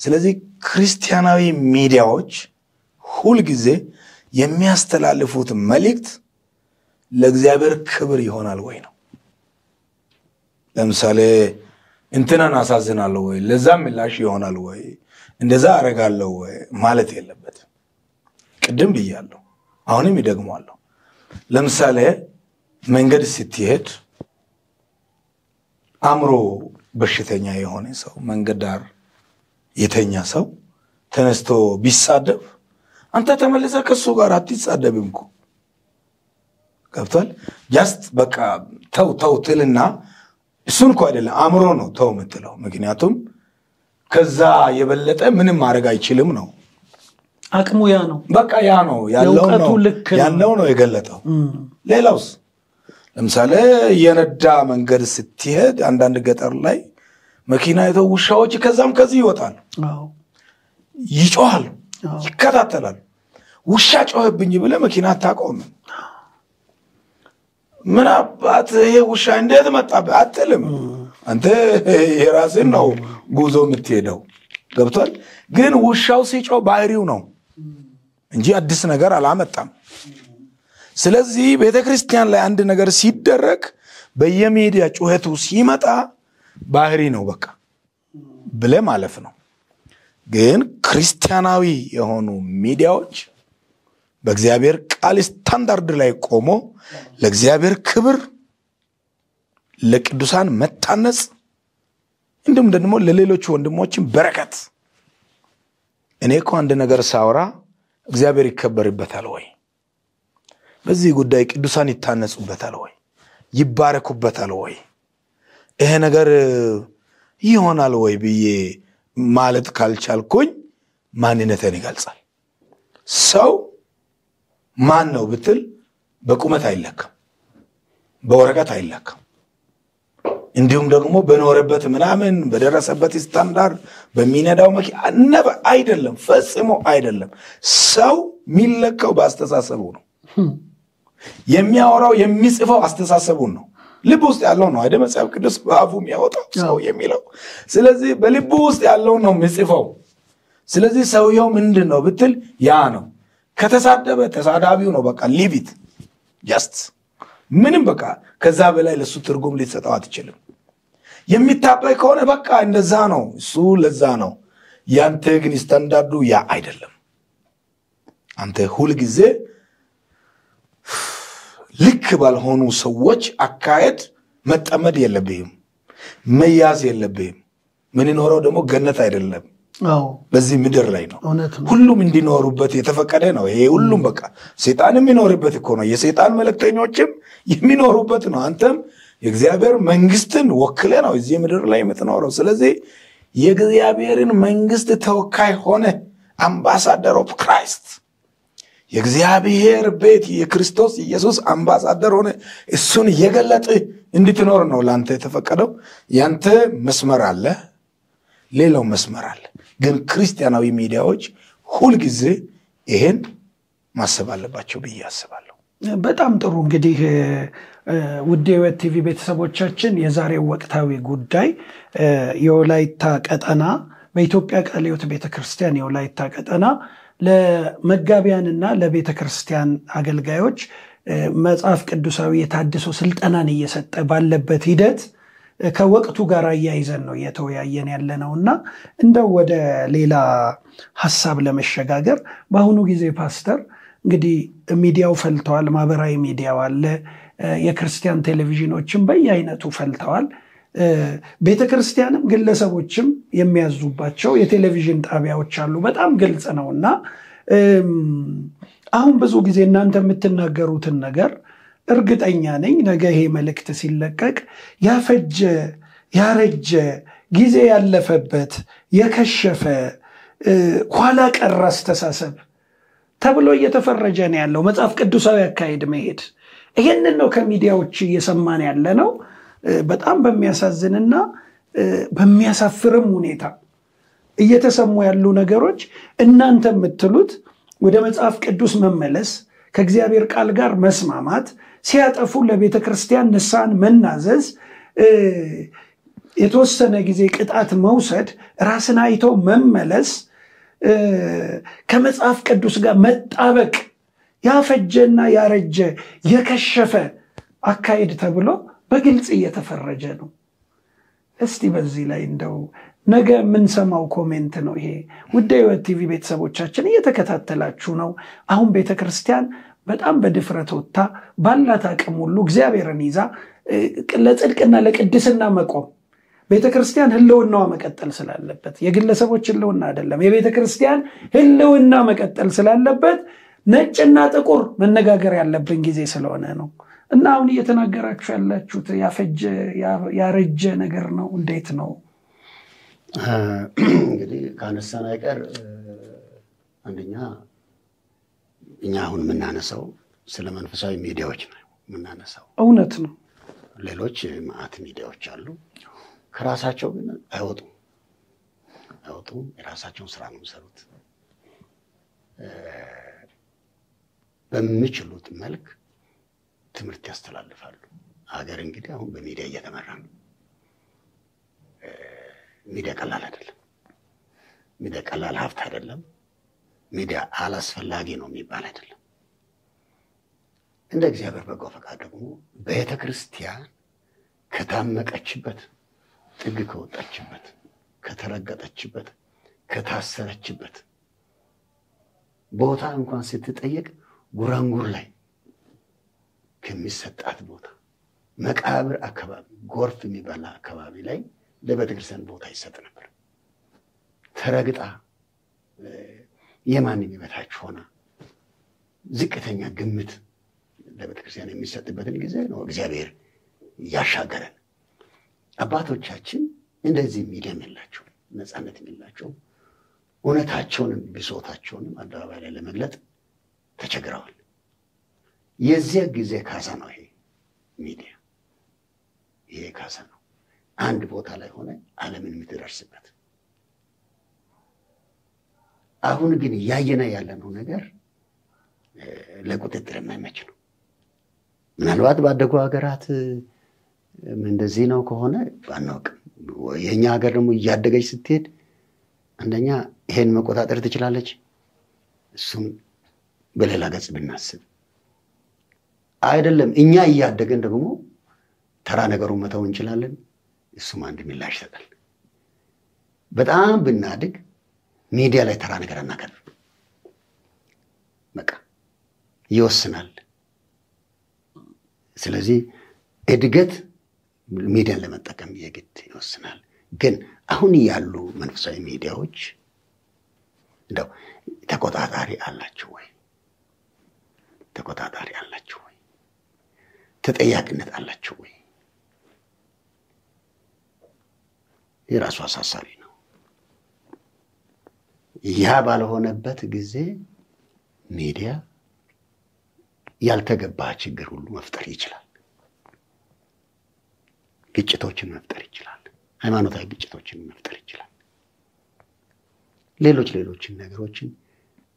ስለዚህ ክርስቲያናዊ ሚዲያዎች ሁል ጊዜ የሚያስተላልፉት መልእክት ለእግዚአብሔር ክብር ይሆናል ወይ ነው። ለምሳሌ እንትናን አሳዝናለሁ ወይ ለዛ ምላሽ ይሆናል ወይ እንደዛ አረጋለሁ ወይ ማለት የለበትም። ቅድም ብያለሁ፣ አሁንም ይደግማለሁ። ለምሳሌ መንገድ ስትሄድ አእምሮ በሽተኛ የሆነ ሰው መንገድ ዳር የተኛ ሰው ተነስቶ ቢሳደብ አንተ ተመልሰህ ከሱ ጋር አትሳደብም እኮ ገብቷል። ጃስት በቃ ተው ትልና እሱን እኮ አይደለም አእምሮ ነው ተው የምትለው። ምክንያቱም ከዛ የበለጠ ምንም ማድረግ አይችልም ነው አቅሙ ያ ነው በቃ ያ ነው ያለው ነው የገለጠው ሌላውስ ለምሳሌ የነዳ መንገድ ስትሄድ አንዳንድ ገጠር ላይ መኪና የተው ውሻዎች ከዛም ከዚህ ይወጣሉ ይጮሃሉ ይከታተላሉ ውሻ ጮህብኝ ብለ መኪና አታቆም ምን አባት ይሄ ውሻ እንዴት መጣብህ አትልም አንተ የራስህ ነው ጉዞ የምትሄደው ገብቷል ግን ውሻው ሲጮህ ባህሪው ነው እንጂ አዲስ ነገር አላመጣም ስለዚህ ቤተክርስቲያን ላይ አንድ ነገር ሲደረግ በየሚዲያ ጩኸቱ ሲመጣ ባህሪ ነው በቃ ብለ ማለፍ ነው ግን ክርስቲያናዊ የሆኑ ሚዲያዎች በእግዚአብሔር ቃል ስታንዳርድ ላይ ቆሞ ለእግዚአብሔር ክብር ለቅዱሳን መታነጽ እንደም ደግሞ ለሌሎች ወንድሞችን በረከት እኔ እኮ አንድ ነገር ሳውራ እግዚአብሔር ይከበርበታል ወይ በዚህ ጉዳይ ቅዱሳን ይታነጹበታል ወይ ይባረኩበታል ወይ ይሄ ነገር ይሆናል ወይ ብዬ ማለት ካልቻልኩኝ ማንነቴን ይገልጻል ሰው ማን ነው ብትል በቁመት አይለካም በወረቀት አይለካም እንዲሁም ደግሞ በኖረበት ምናምን በደረሰበት ስታንዳርድ በሚነዳው መኪና አይደለም ፈጽሞ አይደለም ሰው ሚለካው በአስተሳሰቡ ነው የሚያወራው የሚጽፈው አስተሳሰቡ ነው ልብ ውስጥ ያለው ነው አይደል መጽሐፍ ቅዱስ በአፉ የሚያወጣው ሰው የሚለው ስለዚህ በልብ ውስጥ ያለው ነው የሚጽፈው ስለዚህ ሰውየው ምንድነው ብትል ያ ነው ከተሳደበ ተሳዳቢው ነው በቃ ሊቭ ኢት ጀስት ምንም በቃ ከዛ በላይ ለሱ ትርጉም ሊሰጠው አትችልም የሚታበይ ከሆነ በቃ እንደዛ ነው እሱ ለዛ ነው ያንተ ግን ስታንዳርዱ ያ አይደለም አንተ ሁሉ ጊዜ ልክ ባልሆኑ ሰዎች አካሄድ መጠመድ የለብህም መያዝ የለብህም ምን ይኖረው ደግሞ ገነት አይደለም በዚህ ምድር ላይ ነው ሁሉም እንዲኖሩበት የተፈቀደ ነው ይሄ ሁሉም በቃ ሰይጣንም የሚኖርበት እኮ ነው የሰይጣን መልእክተኞችም የሚኖሩበት ነው አንተም የእግዚአብሔር መንግስትን ወክለ ነው እዚህ ምድር ላይ የምትኖረው ስለዚህ የእግዚአብሔርን መንግስት ተወካይ ሆነ አምባሳደር ኦፍ ክራይስት የእግዚአብሔር ቤት የክርስቶስ ኢየሱስ አምባሳደር ሆነ እሱን የገለጠ እንድትኖር ነው ላንተ የተፈቀደው ያንተ መስመር አለ ሌላው መስመር አለ ግን ክርስቲያናዊ ሚዲያዎች ሁሉ ጊዜ ይሄን ማሰብ አለባቸው ብዬ አስባለሁ በጣም ጥሩ እንግዲህ ውድ የሕይወት ቲቪ ቤተሰቦቻችን የዛሬው ወቅታዊ ጉዳይ የወላይታ ቀጠና በኢትዮጵያ ቃለ ሕይወት ቤተክርስቲያን የወላይታ ቀጠና ለመጋቢያንና ለቤተክርስቲያን አገልጋዮች መጽሐፍ ቅዱሳዊ የታድሶ ስልጠናን እየሰጠ ባለበት ሂደት ከወቅቱ ጋር ያይዘን ነው የተወያየን ያለነውና እንደው ወደ ሌላ ሐሳብ ለመሸጋገር በአሁኑ ጊዜ ፓስተር እንግዲህ ሚዲያው ፈልተዋል ማህበራዊ ሚዲያው አለ የክርስቲያን ቴሌቪዥኖችም በየአይነቱ ፈልተዋል ቤተክርስቲያንም ግለሰቦችም የሚያዙባቸው የቴሌቪዥን ጣቢያዎች አሉ በጣም ግልጽ ነውና አሁን ብዙ ጊዜ እናንተ የምትናገሩትን ነገር እርግጠኛ ነኝ ነገ ይሄ መልእክት ሲለቀቅ ያፈጀ ያረጀ ጊዜ ያለፈበት የከሸፈ ኋላ ቀር አስተሳሰብ ተብሎ እየተፈረጀ ነው ያለው መጽሐፍ ቅዱሳዊ አካሄድ መሄድ ይሄንን ነው ከሚዲያዎች እየሰማን ያለ ነው በጣም በሚያሳዝንና በሚያሳፍርም ሁኔታ እየተሰሙ ያሉ ነገሮች እናንተ የምትሉት ወደ መጽሐፍ ቅዱስ መመለስ ከእግዚአብሔር ቃል ጋር መስማማት ሲያጠፉ ለቤተክርስቲያን ንስሐን መናዘዝ የተወሰነ ጊዜ ቅጣት መውሰድ ራስን አይቶ መመለስ ከመጽሐፍ ቅዱስ ጋር መጣበቅ ያፈጀና ያረጀ የከሸፈ አካሄድ ተብሎ በግልጽ እየተፈረጀ ነው እስቲ በዚህ ላይ እንደው ነገ ምን ሰማው ኮሜንት ነው ይሄ ውድ የሕይወት ቲቪ ቤተሰቦቻችን እየተከታተላችሁ ነው አሁን ቤተክርስቲያን በጣም በድፍረት ወጣ ባላት አቅም ሁሉ እግዚአብሔርን ይዛ ለጽድቅና ለቅድስና መቆም ቤተክርስቲያን ህልውናዋ መቀጠል ስላለበት የግለሰቦች ህልውና አይደለም የቤተክርስቲያን ህልውና መቀጠል ስላለበት ነጭና ጥቁር መነጋገር ያለብን ጊዜ ስለሆነ ነው እና አሁን እየተናገራችሁ ያላችሁት ያፈጀ ያረጀ ነገር ነው እንዴት ነው እንግዲህ ካነሳን አይቀር አንደኛ እኛ አሁን የምናነሳው ስለ መንፈሳዊ ሚዲያዎች ነው የምናነሳው። እውነት ነው። ሌሎች ማዕት ሚዲያዎች አሉ። ከራሳቸው ግን አይወጡም። የራሳቸውን ስራ ነው የሚሰሩት። በሚችሉት መልክ ትምህርት ያስተላልፋሉ። ሀገር እንግዲህ አሁን በሚዲያ እየተመራ ነው። ሚዲያ ቀላል አይደለም። ሚዲያ ቀላል ሀብት አይደለም። ሚዲያ አላስፈላጊ ነው የሚባል አይደለም። እንደ እግዚአብሔር በጎ ፈቃድ ደግሞ ቤተ ክርስቲያን ከታመቀችበት፣ ጥግ ከወጣችበት፣ ከተረገጠችበት፣ ከታሰረችበት ቦታ እንኳን ስትጠየቅ ጉራንጉር ላይ ከሚሰጣት ቦታ መቃብር አካባቢ ጎርፍ የሚበላ አካባቢ ላይ ለቤተ ክርስቲያን ቦታ ይሰጥ ነበር። ተረግጣ የማንም የበታች ሆና ዝቅተኛ ግምት ለቤተ ክርስቲያን የሚሰጥበትን ጊዜ ነው እግዚአብሔር ያሻገረን። አባቶቻችን እንደዚህ ሚዲያም የላቸው፣ ነፃነት የላቸው። እውነታቸውንም ብሶታቸውንም አደባባይ ላይ ለመግለጥ ተቸግረዋል። የዚያ ጊዜ ካሳ ነው ይሄ ሚዲያ። ይሄ ካሳ ነው። አንድ ቦታ ላይ ሆነ ዓለምን የምትደርስበት። አሁን ግን እያየነ ያለነው ነገር ለቁጥጥር የማይመች ነው። ምናልባት ባደጉ ሀገራት እንደዚህ ነው ከሆነ አናውቅም። የኛ ሀገር ደግሞ እያደገች ስትሄድ አንደኛ ይሄን መቆጣጠር ትችላለች። እሱም በሌላ ገጽ ብናስብ አይደለም። እኛ እያደገን ደግሞ ተራ ነገሩን መተው እንችላለን። እሱም አንድ ምላሽ ይሰጣል። በጣም ብናድግ ሚዲያ ላይ ተራ ነገር አናቀርብ። በቃ ይወስናል። ስለዚህ እድገት ሚዲያን ለመጠቀም የግድ ይወስናል። ግን አሁን ያሉ መንፈሳዊ ሚዲያዎች እንደው ተቆጣጣሪ አላቸው ወይ? ተቆጣጣሪ አላቸው ወይ? ተጠያቂነት አላቸው ወይ? የራሱ አሳሳቢ ነው። ያ ባልሆነበት ጊዜ ሚዲያ ያልተገባ ችግር ሁሉ መፍጠር ይችላል። ግጭቶችን መፍጠር ይችላል። ሃይማኖታዊ ግጭቶችን መፍጠር ይችላል። ሌሎችን ነገሮችን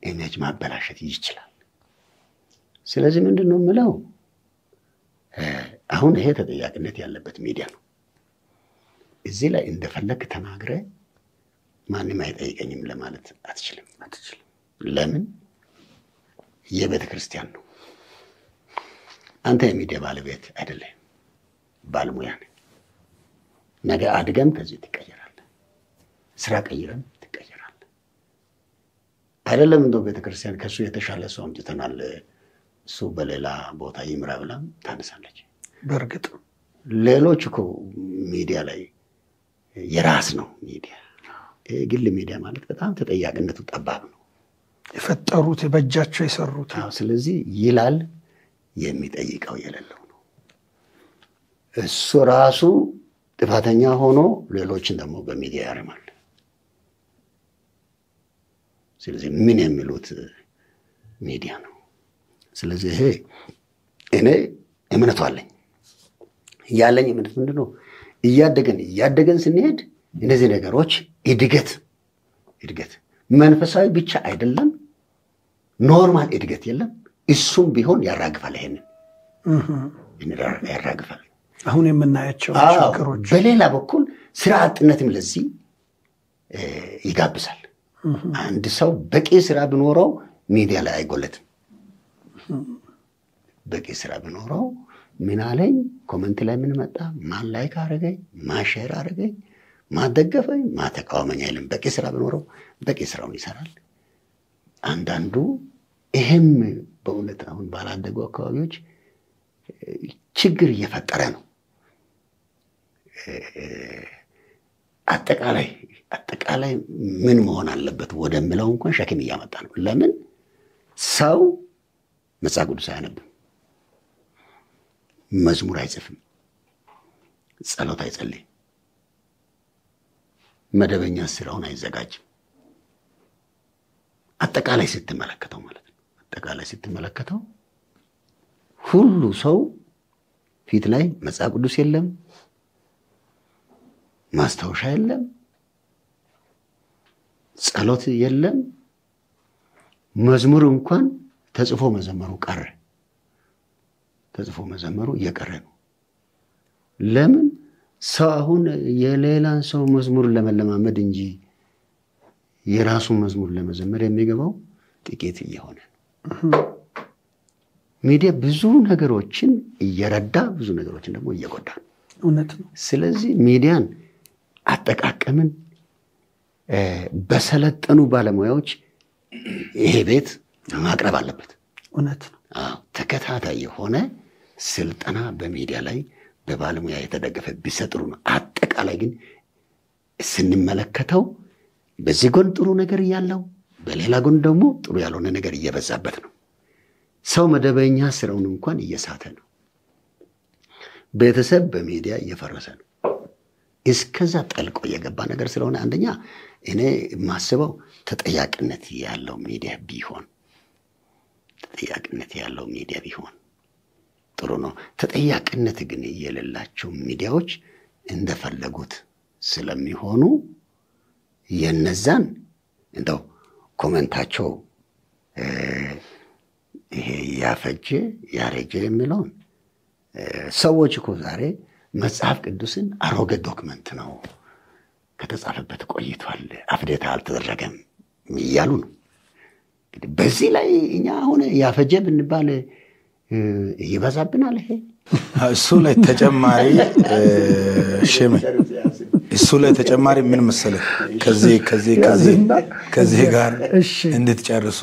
ኢሜጅ ማበላሸት ይችላል። ስለዚህ ምንድነው የምለው አሁን ይሄ ተጠያቂነት ያለበት ሚዲያ ነው። እዚህ ላይ እንደፈለክ ተናግረ ማንም አይጠይቀኝም ለማለት አትችልም። ለምን? የቤተ ክርስቲያን ነው። አንተ የሚዲያ ባለቤት አይደለም፣ ባለሙያ ነህ። ነገ አድገም ከዚህ ትቀየራለህ። ስራ ቀይረም ትቀየራለህ። አይደለም እንደው ቤተ ክርስቲያን ከሱ የተሻለ ሰው አምጥተናል እሱ በሌላ ቦታ ይምራ ብላም ታነሳለች። በእርግጥ ሌሎች እኮ ሚዲያ ላይ የራስ ነው ሚዲያ። ግል ሚዲያ ማለት በጣም ተጠያቂነቱ ጠባብ ነው። የፈጠሩት በእጃቸው የሰሩት። ስለዚህ ይላል የሚጠይቀው የሌለው ነው። እሱ ራሱ ጥፋተኛ ሆኖ ሌሎችን ደግሞ በሚዲያ ያርማል። ስለዚህ ምን የሚሉት ሚዲያ ነው። ስለዚህ ይሄ እኔ እምነቱ አለኝ። ያለኝ እምነት ምንድነው? እያደገን ስንሄድ እነዚህ ነገሮች እድገት መንፈሳዊ ብቻ አይደለም፣ ኖርማል እድገት የለም። እሱም ቢሆን ያራግፋል። ይሄንን ያራግፋል። አሁን የምናያቸው ችግሮች። በሌላ በኩል ስራ አጥነትም ለዚህ ይጋብዛል። አንድ ሰው በቂ ስራ ቢኖረው ሚዲያ ላይ አይጎለትም። በቂ ስራ ቢኖረው ምን አለኝ፣ ኮሜንት ላይ ምን መጣ፣ ማን ላይክ አረገኝ፣ ማን ሼር አረገኝ፣ ማን ደገፈኝ፣ ማን ተቃወመኝ አይልም። በቂ ስራ ቢኖረው በቂ ስራውን ይሰራል። አንዳንዱ ይሄም በእውነት አሁን ባላደጉ አካባቢዎች ችግር እየፈጠረ ነው። አጠቃላይ ምን መሆን አለበት ወደሚለው እንኳን ሸክም እያመጣ ነው። ለምን ሰው መጽሐፍ ቅዱስ አያነብም፣ መዝሙር አይጽፍም፣ ጸሎት አይጸልይም። መደበኛ ስራውን አይዘጋጅም። አጠቃላይ ስትመለከተው ማለት ነው። አጠቃላይ ስትመለከተው ሁሉ ሰው ፊት ላይ መጽሐፍ ቅዱስ የለም፣ ማስታወሻ የለም፣ ጸሎት የለም፣ መዝሙር እንኳን ተጽፎ መዘመሩ ቀረ። ተጽፎ መዘመሩ እየቀረ ነው። ለምን? ሰው አሁን የሌላን ሰው መዝሙር ለመለማመድ እንጂ የራሱን መዝሙር ለመዘመር የሚገባው ጥቂት እየሆነ ነው። ሚዲያ ብዙ ነገሮችን እየረዳ ብዙ ነገሮችን ደግሞ እየጎዳ ነው። እውነት ነው። ስለዚህ ሚዲያን አጠቃቀምን በሰለጠኑ ባለሙያዎች ይሄ ቤት ማቅረብ አለበት። እውነት ነው። ተከታታይ የሆነ ስልጠና በሚዲያ ላይ በባለሙያ የተደገፈ ቢሰጥሩ ነው። አጠቃላይ ግን ስንመለከተው በዚህ ጎን ጥሩ ነገር ያለው፣ በሌላ ጎን ደግሞ ጥሩ ያልሆነ ነገር እየበዛበት ነው። ሰው መደበኛ ስራውን እንኳን እየሳተ ነው። ቤተሰብ በሚዲያ እየፈረሰ ነው። እስከዛ ጠልቆ የገባ ነገር ስለሆነ አንደኛ እኔ ማስበው ተጠያቂነት ያለው ሚዲያ ቢሆን ጥሩ ነው። ተጠያቂነት ግን የሌላቸው ሚዲያዎች እንደፈለጉት ስለሚሆኑ የነዛን እንደው ኮሜንታቸው ይሄ ያፈጀ ያረጀ የሚለውን ሰዎች እኮ ዛሬ መጽሐፍ ቅዱስን አሮጌ ዶክመንት ነው ከተጻፈበት ቆይቷል፣ አፕዴት አልተደረገም እያሉ ነው። እንግዲህ በዚህ ላይ እኛ አሁን ያፈጀ ብንባል ይበዛብናል። ይሄ እሱ ላይ ተጨማሪ ሸመ እሱ ላይ ተጨማሪ ምን መሰለህ ከዚህ ጋር እንድትጨርሱ